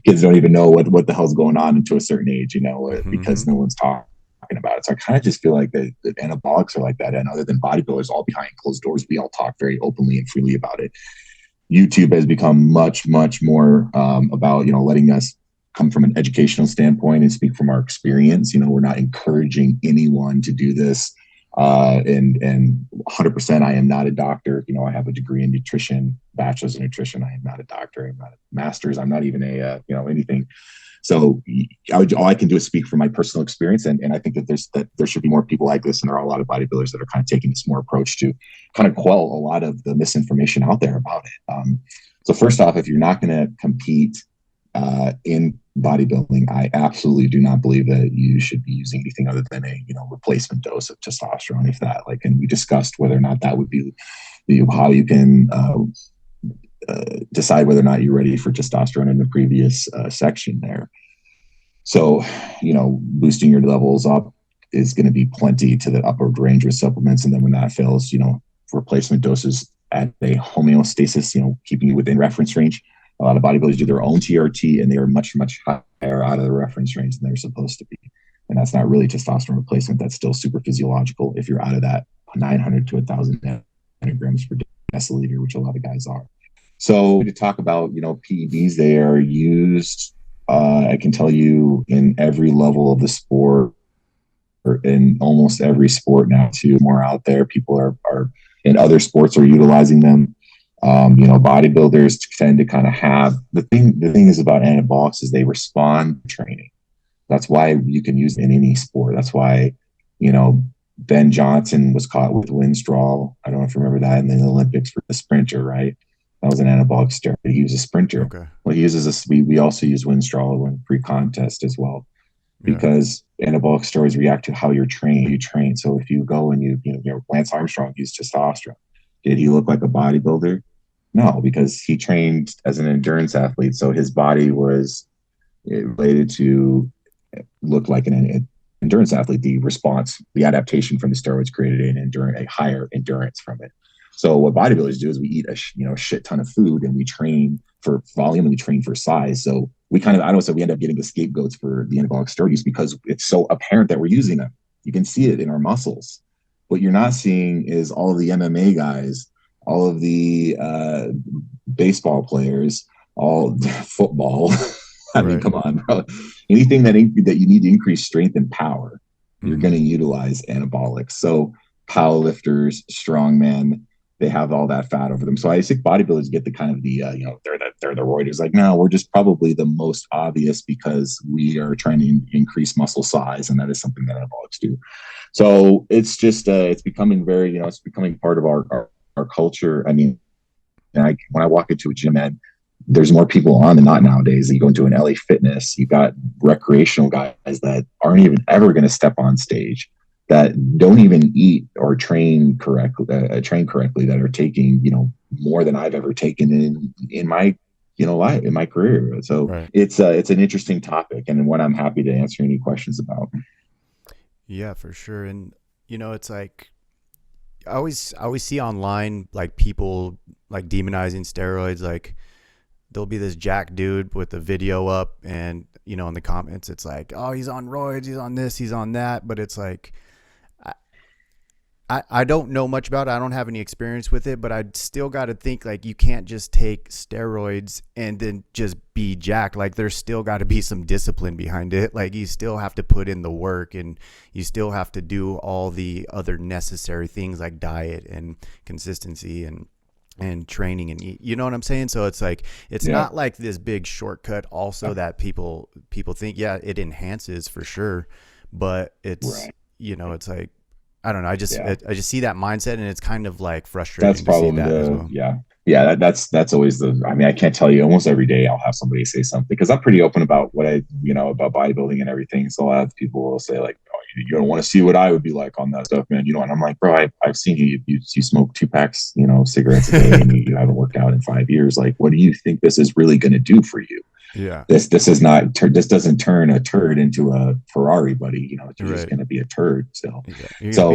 kids don't even know what the hell's going on until a certain age, because no one's talking about it. So I kind of just feel like the anabolics are like that. And other than bodybuilders, all behind closed doors, we all talk very openly and freely about it. YouTube has become much, much more about, letting us come from an educational standpoint and speak from our experience. We're not encouraging anyone to do this. And 100%, I am not a doctor. I have a degree in nutrition, bachelor's in nutrition. I am not a doctor. I'm not a master's. I'm not even a, anything. So all I can do is speak from my personal experience. And I think that there should be more people like this. And there are a lot of bodybuilders that are kind of taking this more approach to kind of quell a lot of the misinformation out there about it. So first off, if you're not going to compete in bodybuilding, I absolutely do not believe that you should be using anything other than a replacement dose of testosterone. If that, and we discussed whether or not that would be how you can decide whether or not you're ready for testosterone in the previous section there. So, boosting your levels up is going to be plenty to the upper range with supplements, and then when that fails, replacement doses at a homeostasis, keeping you within reference range. A lot of bodybuilders do their own TRT, and they are much, much higher out of the reference range than they're supposed to be. And that's not really testosterone replacement. That's still super physiological if you're out of that 900 to 1,000 nanograms per deciliter, which a lot of guys are. So to talk about, PEDs, they are used, I can tell you, in every level of the sport, or in almost every sport now too. More out there. People are in other sports are utilizing them. Bodybuilders tend to kind of have the thing is about anabolics is they respond to training. That's why you can use it in any sport. That's why, Ben Johnson was caught with Winstrol. I don't know if you remember that in the Olympics for the sprinter, right? That was an anabolic steroid. He was a sprinter. Okay. Well, he uses we also use Winstrol in pre-contest as well, because anabolic steroids react to how you're trained. You train. So if you go and Lance Armstrong used testosterone. Did he look like a bodybuilder? No, because he trained as an endurance athlete. So his body was related to look like an endurance athlete. The response, the adaptation from the steroids created a higher endurance from it. So what bodybuilders do is we eat a shit ton of food, and we train for volume and we train for size. So we we end up getting the scapegoats for the anabolic steroid use because it's so apparent that we're using them. You can see it in our muscles. What you're not seeing is all of the MMA guys, all of the baseball players, all football. I mean, come on, bro. Anything that you need to increase strength and power, you're going to utilize anabolics. So powerlifters, strongmen, they have all that fat over them. So I think bodybuilders get the kind of they're the roiders. Like, no, we're just probably the most obvious because we are trying to increase muscle size, and that is something that anabolics do. So it's just it's becoming very, it's becoming part of our culture. I mean, when I walk into a gym, and there's more people on than not nowadays. You go into an LA Fitness, you got recreational guys that aren't even ever going to step on stage, that don't even eat or train correctly, that are taking, more than I've ever taken in my, life, in my career. So it's an interesting topic, and one I'm happy to answer any questions about. Yeah, for sure. And, it's like, I always see online, like, people like demonizing steroids. Like, there'll be this jack dude with a video up, and, in the comments, it's like, oh, he's on roids, he's on this, he's on that. But it's like, I don't know much about it. I don't have any experience with it, but I still got to think, like, you can't just take steroids and then just be jacked. Like, there's still got to be some discipline behind it. Like, you still have to put in the work, and you still have to do all the other necessary things like diet and consistency and training, and you know what I'm saying? So it's like, it's not like this big shortcut also that people think. Yeah, it enhances for sure, but it's, it's like, I don't know. I just see that mindset, and it's kind of like frustrating. That's probably as well. That's always I can't tell you, almost every day I'll have somebody say something, because I'm pretty open about what about bodybuilding and everything. So a lot of people will say, like, oh, you don't want to see what I would be like on that stuff, man. And I'm like, bro, I've seen you smoke 2 packs, cigarettes a day, and you haven't worked out in 5 years. Like, what do you think this is really going to do for you? Yeah, this doesn't turn a turd into a Ferrari, buddy. It's just going to be a turd still. So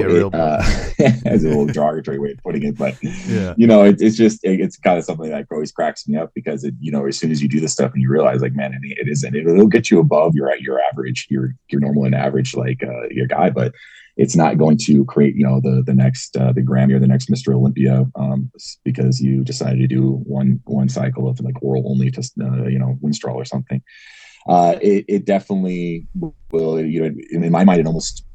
as a little derogatory way of putting it, but it's kind of something that always cracks me up, because as soon as you do this stuff and you realize, like, man, it'll get you above your average, your normal and average, like, your guy, but it's not going to create, the next the Grammy or the next Mr. Olympia, because you decided to do one cycle of, like, oral only, Winstrol or something. it definitely will, you know, in my mind,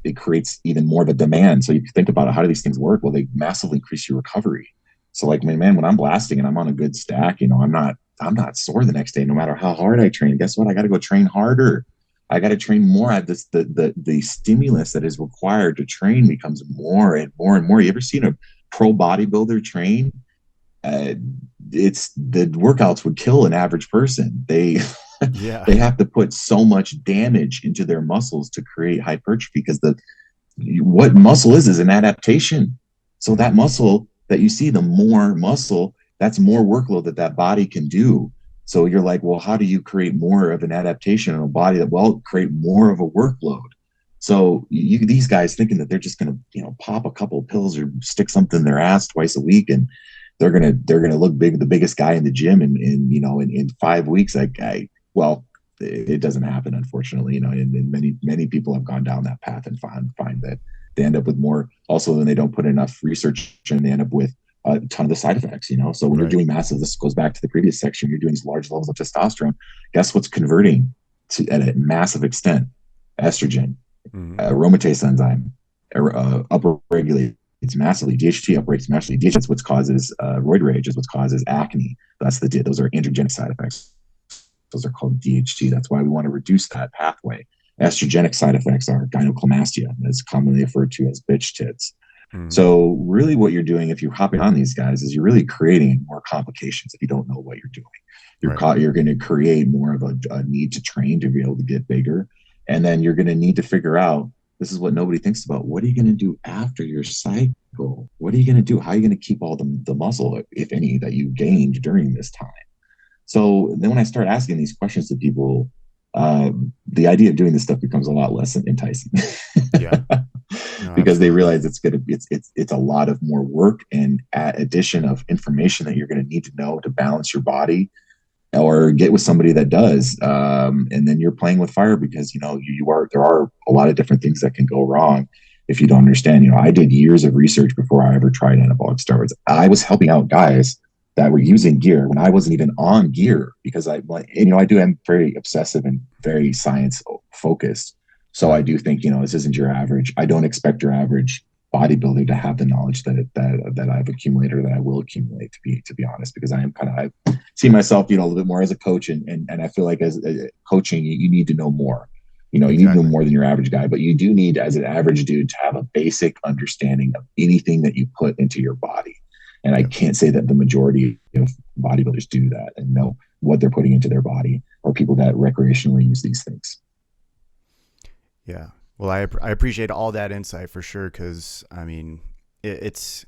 it creates even more of a demand. So you think about it, how do these things work? Well, they massively increase your recovery. So like, man, when I'm blasting and I'm on a good stack, you know, I'm not sore the next day, no matter how hard I train. Guess what? I got to go train harder. I got to train more. At this, the stimulus that is required to train becomes more and more and more. You ever seen a pro bodybuilder train? Uh, it's the workouts would kill an average person. They Yeah. they have to put so much damage into their muscles to create hypertrophy because the what muscle is an adaptation. So that muscle that you see, the more muscle, that's more workload that body can do. So you're like, well, how do you create more of an adaptation in a body that will create more of a workload? So these guys thinking that they're just going to, you know, pop a couple of pills or stick something in their ass twice a week and they're gonna look big, the biggest guy in the gym in 5 weeks. Well, it doesn't happen, unfortunately, you know, and many people have gone down that path and find that they end up with more also than they don't put enough research and they end up with a ton of the side effects, you know. So when you're doing massive, this goes back to the previous section, you're doing these large levels of testosterone. Guess what's converting to at a massive extent? Estrogen, aromatase enzyme, upregulate. It's massively. DHT upregulates massively. DHT is what causes roid rage, is what causes acne. Those are androgenic side effects. Those are called DHT. That's why we want to reduce that pathway. Estrogenic side effects are gynecomastia, as commonly referred to as bitch tits. So really what you're doing if you're hopping on these guys is you're really creating more complications if you don't know what you're doing. You're going to create more of a need to train to be able to get bigger. And then you're going to need to figure out, this is what nobody thinks about. What are you going to do after your cycle? What are you going to do? How are you going to keep all the muscle, if any, that you gained during this time? So then when I start asking these questions to people, the idea of doing this stuff becomes a lot less enticing. Yeah. No, because they absolutely. realize it's a lot of more work and addition of information that you're going to need to know to balance your body or get with somebody that does. And then you're playing with fire because, you know, there are a lot of different things that can go wrong if you don't understand. You know, I did years of research before I ever tried anabolic steroids. I was helping out guys that were using gear when I wasn't even on gear because I'm very obsessive and very science focused. So I do think, you know, this isn't your average. I don't expect your average bodybuilder to have the knowledge that I've accumulated or that I will accumulate, to be honest, because I see myself, you know, a little bit more as a coach, and I feel like as coaching, you need to know more. You know, you need to know more than your average guy, but you do need, as an average dude, to have a basic understanding of anything that you put into your body. And I can't say that the majority of bodybuilders do that and know what they're putting into their body, or people that recreationally use these things. Yeah. Well, I appreciate all that insight for sure. Cause I mean, it's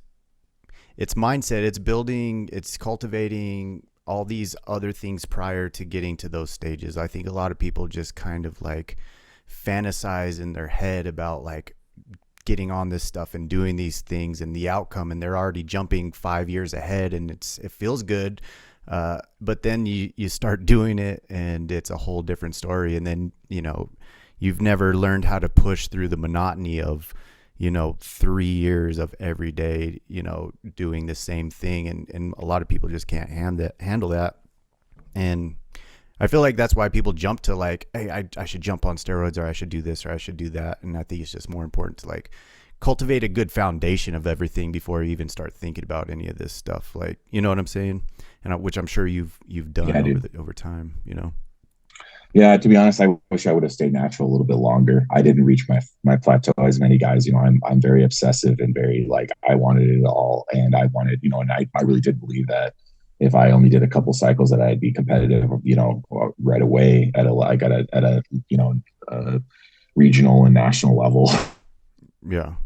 mindset, it's building, it's cultivating all these other things prior to getting to those stages. I think a lot of people just kind of like fantasize in their head about like getting on this stuff and doing these things and the outcome, and they're already jumping 5 years ahead, and it feels good. But then you start doing it and it's a whole different story. And then, you know, you've never learned how to push through the monotony of, you know, 3 years of every day, you know, doing the same thing. And a lot of people just can't handle that. And I feel like that's why people jump to like, hey, I should jump on steroids, or I should do this, or I should do that. And I think it's just more important to like cultivate a good foundation of everything before you even start thinking about any of this stuff. Like, you know what I'm saying? And which I'm sure you've done over time, you know? Yeah, to be honest, I wish I would have stayed natural a little bit longer. I didn't reach my plateau as many guys. You know, I'm very obsessive and very like, I wanted it all, and I wanted, you know, and I really did believe that if I only did a couple cycles that I'd be competitive, you know, right away at a you know, regional and national level. Yeah.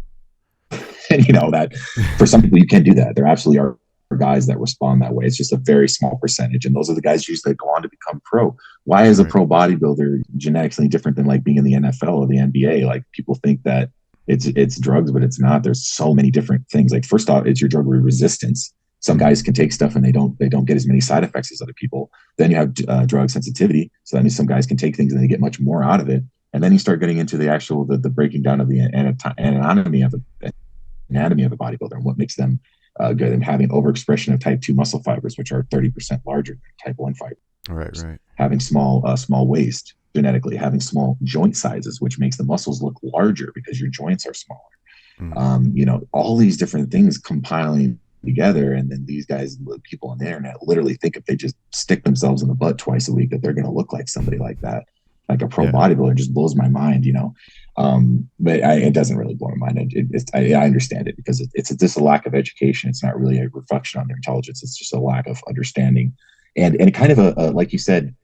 And you know that for some people you can't do that. There absolutely are guys that respond that way. It's just a very small percentage, and those are the guys usually that go on to become pro. Why is a pro bodybuilder genetically different than like being in the NFL or the NBA? Like, people think that it's drugs, but it's not. There's so many different things. Like, first off, it's your drug resistance. Some guys can take stuff and they don't get as many side effects as other people. Then you have drug sensitivity. So that means some guys can take things and they get much more out of it. And then you start getting into the actual the breaking down of the anatomy of a bodybuilder and what makes them good, and having overexpression of type 2 muscle fibers, which are 30% larger than type 1 fibers. Right. Having small waist, genetically, having small joint sizes, which makes the muscles look larger because your joints are smaller. Mm. All these different things compiling together. And then these guys, people on the internet, literally think if they just stick themselves in the butt twice a week that they're going to look like somebody like that, like a pro Yeah. bodybuilder. Just blows my mind. But it doesn't really blow my mind. I understand it because it's just a lack of education. It's not really a reflection on their intelligence. It's just a lack of understanding, and kind of a like you said,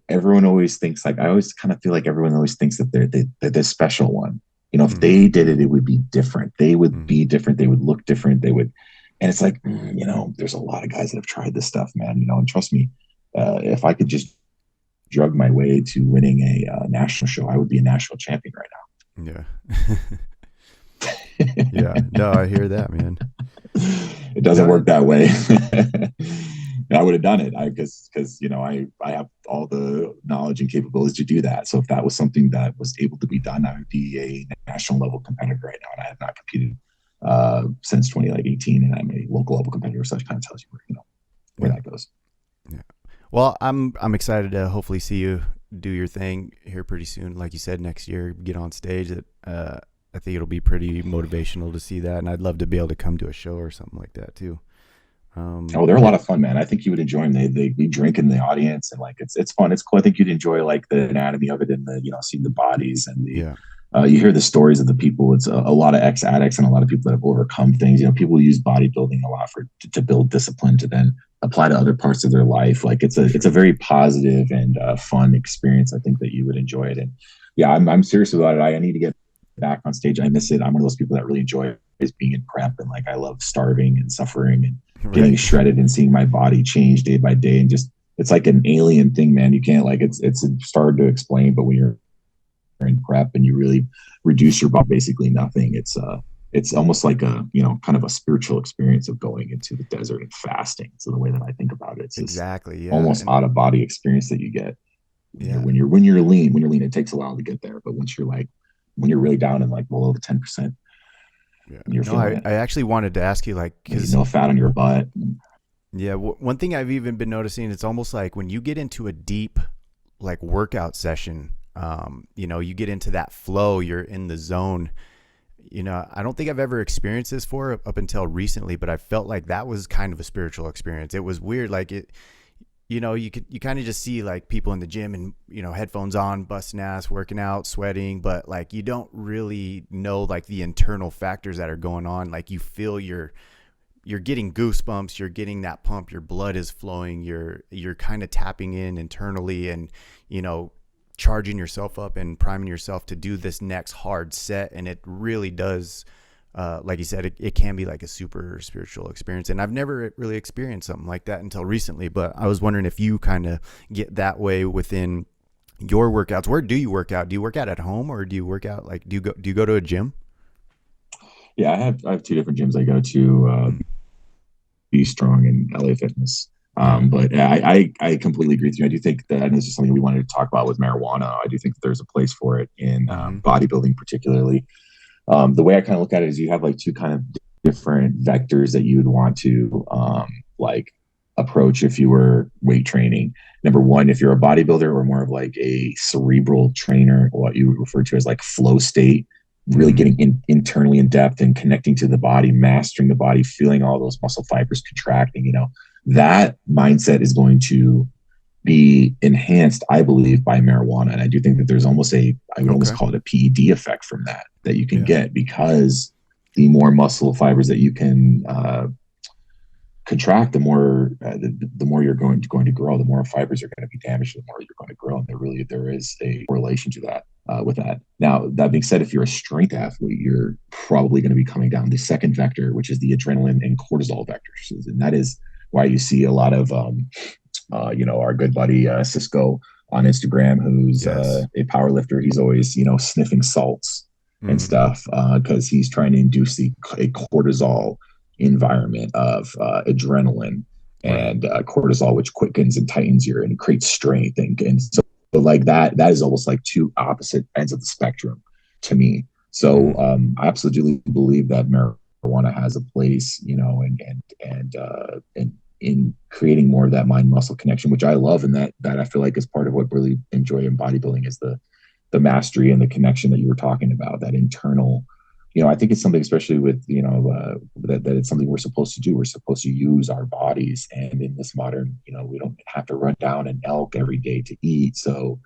everyone always thinks, like, I always kind of feel like everyone always thinks that they're the special one. If they did it, it would be different. They would be different. They would look different. And it's like, there's a lot of guys that have tried this stuff, man. And trust me, if I could just drug my way to winning a national show, I would be a national champion right now. Yeah. Yeah. No, I hear that, man. It doesn't work that way. I would have done it because I have all the knowledge and capabilities to do that. So if that was something that was able to be done, I would be a national level competitor right now. And I have not competed since 2018, and I'm a local level competitor. So that kind of tells you where that goes. Yeah. Well, I'm excited to hopefully see you do your thing here pretty soon. Like you said, next year, get on stage. I think it'll be pretty motivational to see that, and I'd love to be able to come to a show or something like that too. They're a lot of fun, man. I think you would enjoy them. We drink in the audience, and like it's fun. It's cool. I think you'd enjoy like the anatomy of it and seeing the bodies and you hear the stories of the people. It's a lot of ex-addicts and a lot of people that have overcome things. People use bodybuilding a lot to build discipline to then apply to other parts of their life. Like it's a very positive and fun experience. I think that you would enjoy it. And yeah, I'm serious about it. I need to get back on stage. I miss it. I'm one of those people that really enjoy is being in prep, and like I love starving and suffering and getting shredded and seeing my body change day by day, and just it's like an alien thing, man. You can't it's hard to explain, but when you're in prep and you really reduce your body basically nothing, it's almost like a kind of a spiritual experience of going into the desert and fasting. So the way that I think about it, it's exactly almost out of body experience that you get when you're lean. It takes a while to get there, but when you're really down in like below the 10%. Yeah. I actually wanted to ask you, like, because no fat on your butt. Yeah. One thing I've even been noticing, it's almost like when you get into a deep like workout session, you get into that flow, you're in the zone. I don't think I've ever experienced this up until recently, but I felt like that was kind of a spiritual experience. It was weird. Like you kind of just see like people in the gym and, headphones on, busting ass, working out, sweating, but like, you don't really know like the internal factors that are going on. Like you feel you're getting goosebumps, you're getting that pump, your blood is flowing, you're kind of tapping in internally and, charging yourself up and priming yourself to do this next hard set. And it really does, like you said, it can be like a super spiritual experience. And I've never really experienced something like that until recently, but I was wondering if you kind of get that way within your workouts. Where do you work out? Do you work out at home, or do you work out, like, do you go to a gym? Yeah, I have two different gyms I go to, Be Strong and LA Fitness. But I completely agree with you. I do think that, and this is something we wanted to talk about with marijuana, I do think that there's a place for it in bodybuilding particularly. The way I kind of look at it is you have like two kind of different vectors that you would want to like approach if you were weight training. Number one, if you're a bodybuilder or more of like a cerebral trainer, what you would refer to as like flow state, really getting internally in depth and connecting to the body, mastering the body, feeling all those muscle fibers contracting, that mindset is going to be enhanced, I believe, by marijuana. And I do think that there's almost I would almost call it a PED effect from that you can get, because the more muscle fibers that you can contract, the more you're going to grow, the more fibers are going to be damaged, the more you're going to grow. And there is a correlation to that with that. Now, that being said, if you're a strength athlete, you're probably going to be coming down the second vector, which is the adrenaline and cortisol vectors. And that is why you see a lot of, our good buddy Cisco on Instagram, who's a power lifter. He's always, sniffing salts and stuff because he's trying to induce a cortisol environment of adrenaline and cortisol, which quickens and tightens and creates strength. And so like that is almost like two opposite ends of the spectrum to me. So I absolutely believe that marijuana has a place, and in creating more of that mind muscle connection, which I love. And that I feel like is part of what really enjoy in bodybuilding is the mastery and the connection that you were talking about, that internal, I think it's something, especially with, that it's something we're supposed to do. We're supposed to use our bodies. And in this modern, we don't have to run down an elk every day to eat. So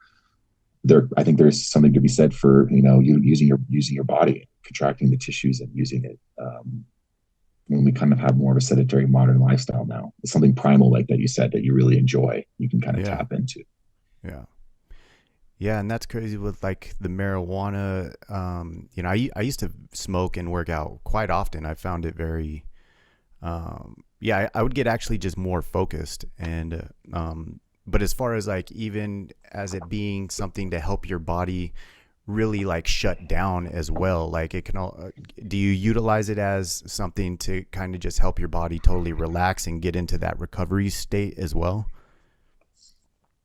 I think there's something to be said for, you using your body, contracting the tissues and using it. When we kind of have more of a sedentary modern lifestyle now, it's something primal like that you said that you really enjoy, you can kind of tap into. Yeah. Yeah, and that's crazy with like the marijuana. I used to smoke and work out quite often. I found it very, I would get actually just more focused. And, but as far as like, even as it being something to help your body really like shut down as well, like it can do you utilize it as something to kind of just help your body totally relax and get into that recovery state as well?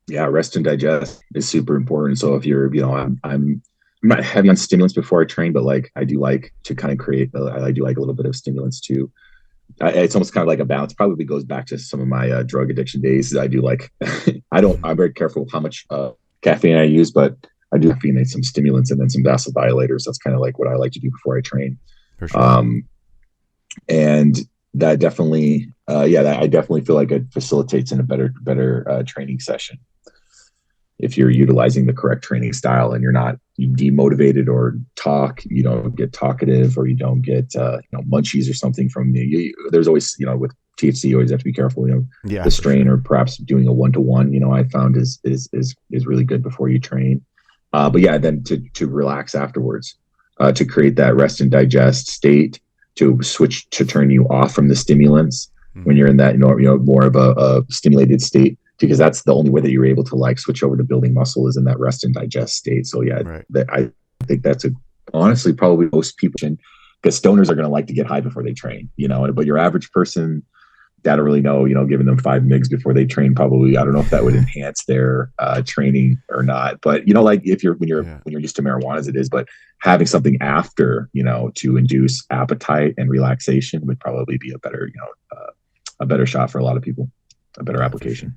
Yeah, rest and digest is super important. So if you're, I'm not heavy on stimulants before I train, but like I do like to kind of create. I do like a little bit of stimulants too. It's almost kind of like a balance. Probably goes back to some of my drug addiction days. I do like. I'm very careful with how much caffeine I use, but I do caffeinate some stimulants and then some vasodilators. That's kind of like what I like to do before I train. For sure. And that definitely, I definitely feel like it facilitates in a better training session if you're utilizing the correct training style and you're not demotivated or you don't get talkative or you don't get munchies or something from there's always, with THC, you always have to be careful, the strain, or perhaps doing a 1-to-1, I found is really good before you train. But yeah, then to relax afterwards, to create that rest and digest state, to switch, to turn you off from the stimulants when you're in that, more of a stimulated state, because that's the only way that you're able to like switch over to building muscle is in that rest and digest state. So yeah, right. I think that's honestly probably most people, because stoners are going to like to get high before they train, but your average person, I don't really know, giving them 5 mgs before they train, probably, I don't know if that would enhance their training or not. But, like if when you're used to marijuana as it is, but having something after, to induce appetite and relaxation would probably be a better shot for a lot of people, a better application.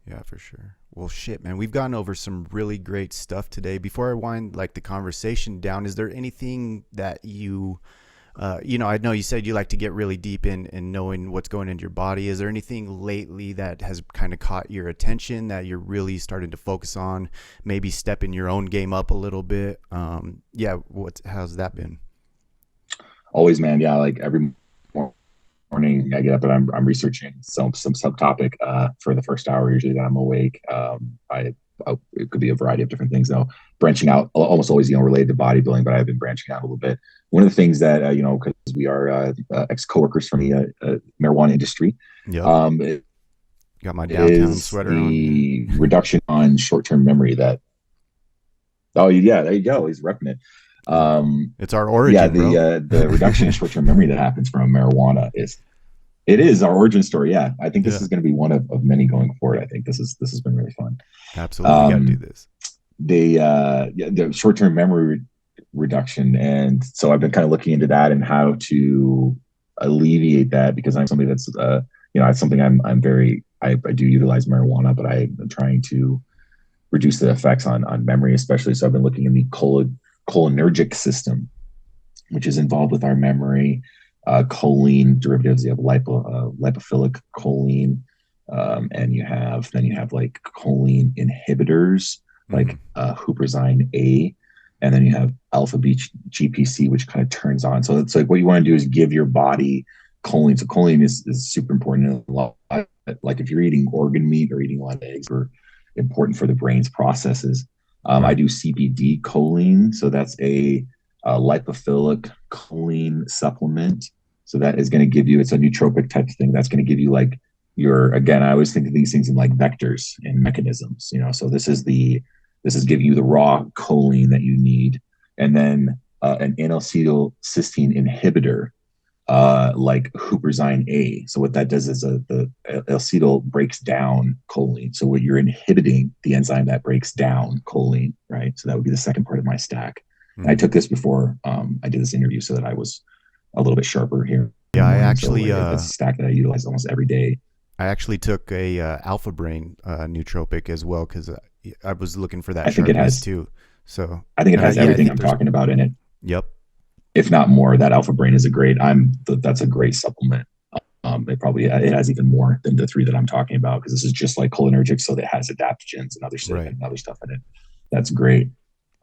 Yeah, for sure. Well, shit, man, we've gone over some really great stuff today. Before I wind like the conversation down, is there anything that you, I know you said you like to get really deep in knowing what's going into your body. Is there anything lately that has kind of caught your attention that you're really starting to focus on, maybe stepping your own game up a little bit? How's that been? Always, man. Yeah. Like every morning I get up and I'm researching some subtopic for the first hour usually that I'm awake. It could be a variety of different things though, branching out almost always related to bodybuilding, but I've been branching out a little bit. One of the things that because we are ex-coworkers from the marijuana industry, got my downtown sweater the on. Reduction on short-term memory that there you go, he's repping it. It's our origin. The reduction in short-term memory that happens from marijuana is our origin story. Yeah, I think this is going to be one of many going forward. I think this has been really fun. Absolutely, we got to do this. The short-term memory reduction, and so I've been kind of looking into that and how to alleviate that, because I'm somebody that's it's something I do utilize marijuana, but I'm trying to reduce the effects on memory, especially. So I've been looking in the cholinergic system, which is involved with our memory. Choline derivatives, you have lipophilic choline, and you have like choline inhibitors, like huperzine A, and then you have alpha GPC, which kind of turns on. So it's like what you want to do is give your body choline. So choline is super important in a lot. Like if you're eating organ meat or eating a lot of eggs, are important for the brain's processes. I do CBD choline, so that's a lipophilic choline supplement. So that is going to give you, it's a nootropic type thing that's going to give you like again, I always think of these things in like vectors and mechanisms, so this is giving you the raw choline that you need. And then an N-acetylcysteine inhibitor, like huperzine A. So what that does is the acetyl breaks down choline. So what you're inhibiting the enzyme that breaks down choline, right? So that would be the second part of my stack. And I took this before I did this interview so that I was a little bit sharper here. Yeah, I actually it's a stack that I utilize almost every day. I actually took a Alpha Brain nootropic as well because I was looking for that I think it sharpness has, too. So, I think it has yeah, I everything think I'm there's, talking about in it. yep. If not more, that Alpha Brain is a great. That's a great supplement. It has even more than the three that I'm talking about because this is just like cholinergic, so it has adaptogens and Right. other stuff in it. That's great.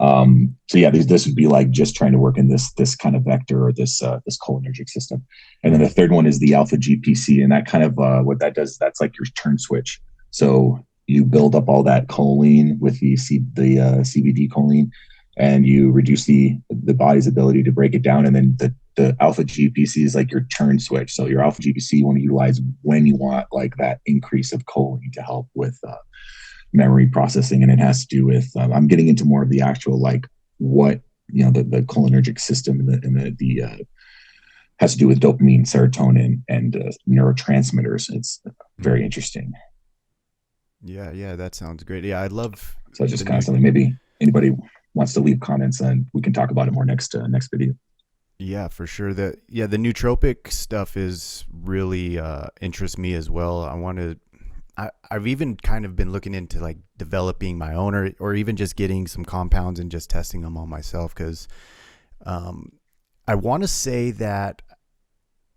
So yeah, this would be like just trying to work in this kind of vector or this cholinergic system. And then the third one is the alpha GPC, and that kind of what that does, that's like your turn switch. So you build up all that choline with the CBD choline, and you reduce the body's ability to break it down, and then the alpha GPC is like your turn switch. So your alpha GPC you want to utilize when you want like that increase of choline to help with memory processing, and it has to do with I'm getting into more of the actual like what the cholinergic system and the has to do with dopamine, serotonin, and neurotransmitters. It's very interesting. Yeah, that sounds great. Yeah, I love So it's just kind of something maybe anybody wants to leave comments and we can talk about it more next video. Yeah, for sure. The nootropic stuff is really interests me as well. I've even kind of been looking into like developing my own or even just getting some compounds and just testing them on myself because I want to say that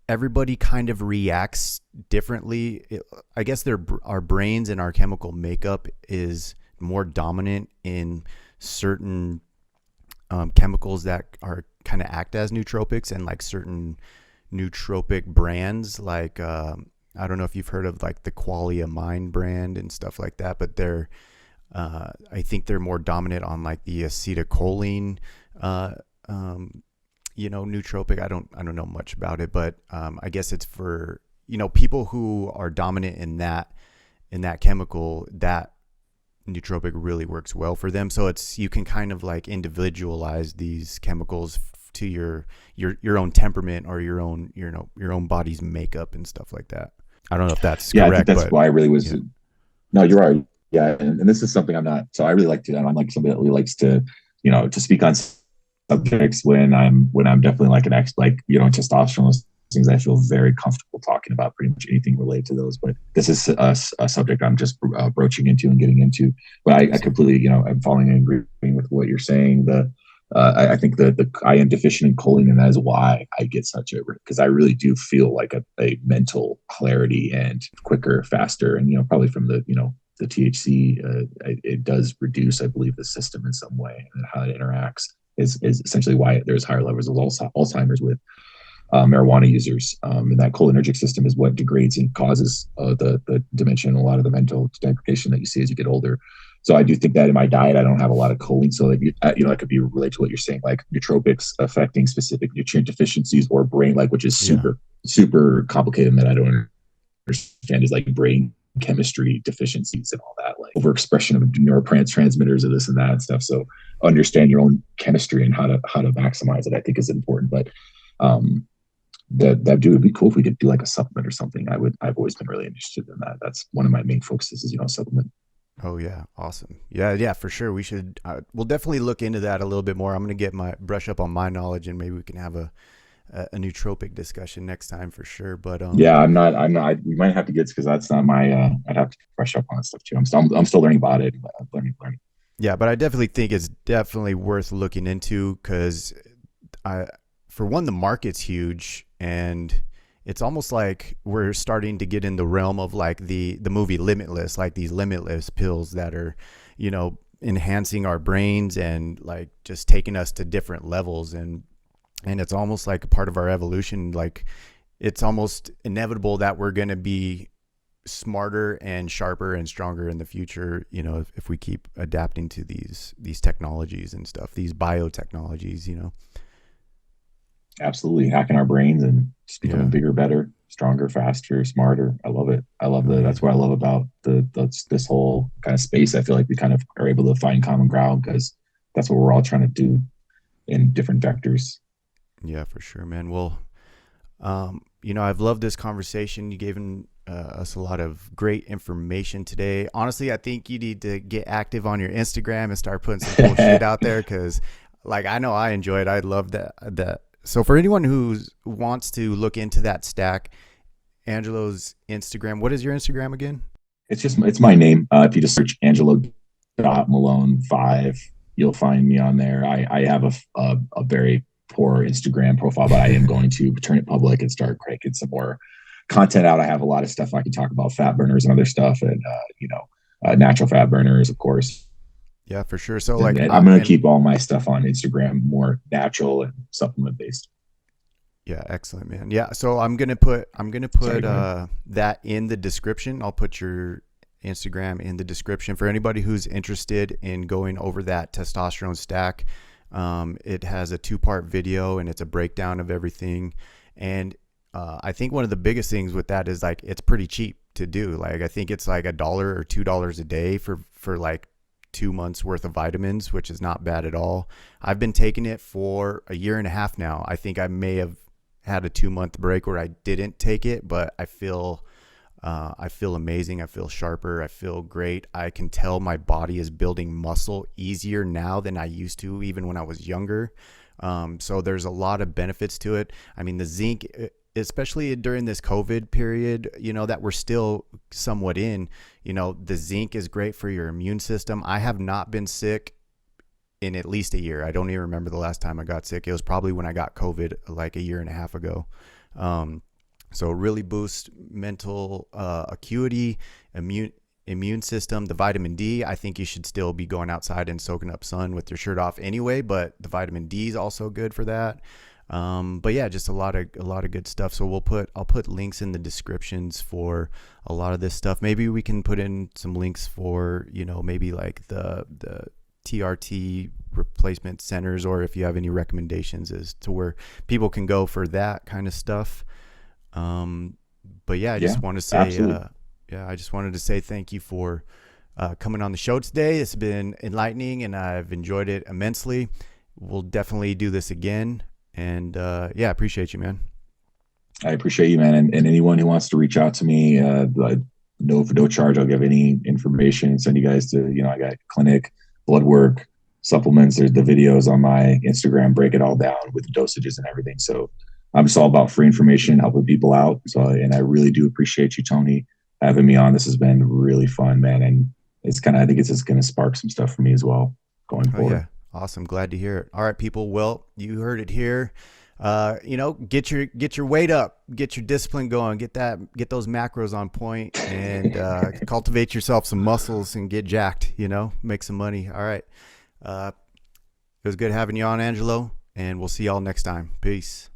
everybody kind of reacts differently. I guess our brains and our chemical makeup is more dominant in certain chemicals that are kind of act as nootropics and like certain nootropic brands like I don't know if you've heard of like the Qualia Mind brand and stuff like that, but I think they're more dominant on like the acetylcholine nootropic. I don't know much about it, but I guess it's for people who are dominant in that chemical. That nootropic really works well for them. So you can kind of like individualize these chemicals to your own temperament or your own body's makeup and stuff like that. I don't know if that's correct. I think that's why I really was. Yeah. No, you're right. Yeah, and this is something I'm not. So I really like to. I'm like somebody that really likes to, to speak on subjects when I'm definitely like an expert, like testosterone things. I feel very comfortable talking about pretty much anything related to those. But this is a subject I'm just broaching into and getting into. But I completely, I'm following and agreeing with what you're saying. I think I am deficient in choline, and that is why I get such because I really do feel like a mental clarity and quicker, faster, and probably from the THC, it does reduce, I believe, the system in some way, and how it interacts is essentially why there's higher levels of Alzheimer's with marijuana users. And that cholinergic system is what degrades and causes the dementia and a lot of the mental degradation that you see as you get older. So I do think that in my diet, I don't have a lot of choline. So that could be related to what you're saying, like nootropics affecting specific nutrient deficiencies or brain, like, which is super complicated and that I don't understand, is like brain chemistry deficiencies and all that, like overexpression of neurotransmitters or this and that and stuff. So understand your own chemistry and how to maximize it, I think, is important. But that would be cool if we could do like a supplement or something. I've always been really interested in that. That's one of my main focuses is supplement. Oh yeah, awesome. Yeah, for sure. We should. We'll definitely look into that a little bit more. I'm gonna get brush up on my knowledge, and maybe we can have a nootropic discussion next time for sure. But yeah, I'm not. We might have to get because that's not my. I'd have to brush up on stuff too. I'm still learning about it. Learning. Yeah, but I definitely think it's definitely worth looking into because for one, the market's huge, and it's almost like we're starting to get in the realm of like the movie Limitless, like these limitless pills that are, enhancing our brains and like just taking us to different levels. And it's almost like a part of our evolution. Like it's almost inevitable that we're going to be smarter and sharper and stronger in the future, if we keep adapting to these technologies and stuff, these biotechnologies, Absolutely, hacking our brains and just becoming bigger, better, stronger, faster, smarter. I love it. That's what I love about this whole kind of space. I feel like we kind of are able to find common ground because that's what we're all trying to do in different vectors. Yeah, for sure, man. Well, I've loved this conversation. You gave us a lot of great information today. Honestly, I think you need to get active on your Instagram and start putting some cool shit out there because, like, I know I enjoy it. I love that. So for anyone who wants to look into that stack Angelo's Instagram. What is your Instagram again? It's my name. If you just search Angelo.Milone 5, you'll find me on there. I have a very poor Instagram profile, but I am going to turn it public and start cranking some more content out. I have a lot of stuff I can talk about, fat burners and other stuff, and natural fat burners, of course. Yeah, for sure. So And I'm going to keep all my stuff on Instagram more natural and supplement based. Yeah, excellent, man. Yeah, so I'm gonna put that in the description. I'll put your Instagram in the description for anybody who's interested in going over that testosterone stack. It has a 2-part video and it's a breakdown of everything. And I think one of the biggest things with that is like it's pretty cheap to do. Like I think it's like $1 or $2 a day for like 2 months worth of vitamins, which is not bad at all. I've been taking it for a year and a half now. I think I may have had a 2-month break where I didn't take it, but I feel amazing. I feel sharper. I feel great. I can tell my body is building muscle easier now than I used to, even when I was younger. So there's a lot of benefits to it. I mean, the zinc, especially during this COVID period, that we're still somewhat in, the zinc is great for your immune system. I have not been sick in at least a year. I don't even remember the last time I got sick. It was probably when I got COVID like a year and a half ago. So really boosts mental acuity, immune system. The vitamin D, I think you should still be going outside and soaking up sun with your shirt off anyway, but the vitamin D is also good for that. But yeah, just a lot of good stuff. So I'll put links in the descriptions for a lot of this stuff. Maybe we can put in some links for, maybe like the TRT replacement centers, or if you have any recommendations as to where people can go for that kind of stuff. But yeah, I just want to say, I just wanted to say thank you for coming on the show today. It's been enlightening and I've enjoyed it immensely. We'll definitely do this again. And I appreciate you, man. I appreciate you, man. And anyone who wants to reach out to me, for no charge, I'll give any information, send you guys to, I got clinic, blood work, supplements. There's the videos on my Instagram, break it all down with the dosages and everything. So I'm just all about free information, helping people out. So, and I really do appreciate you, Tony, having me on. This has been really fun, man. And I think it's just going to spark some stuff for me as well going forward. Yeah. Awesome. Glad to hear it. All right, people. Well, you heard it here. Get your weight up, get your discipline going, get those macros on point, and cultivate yourself some muscles and get jacked, make some money. All right. It was good having you on, Angelo, and we'll see y'all next time. Peace.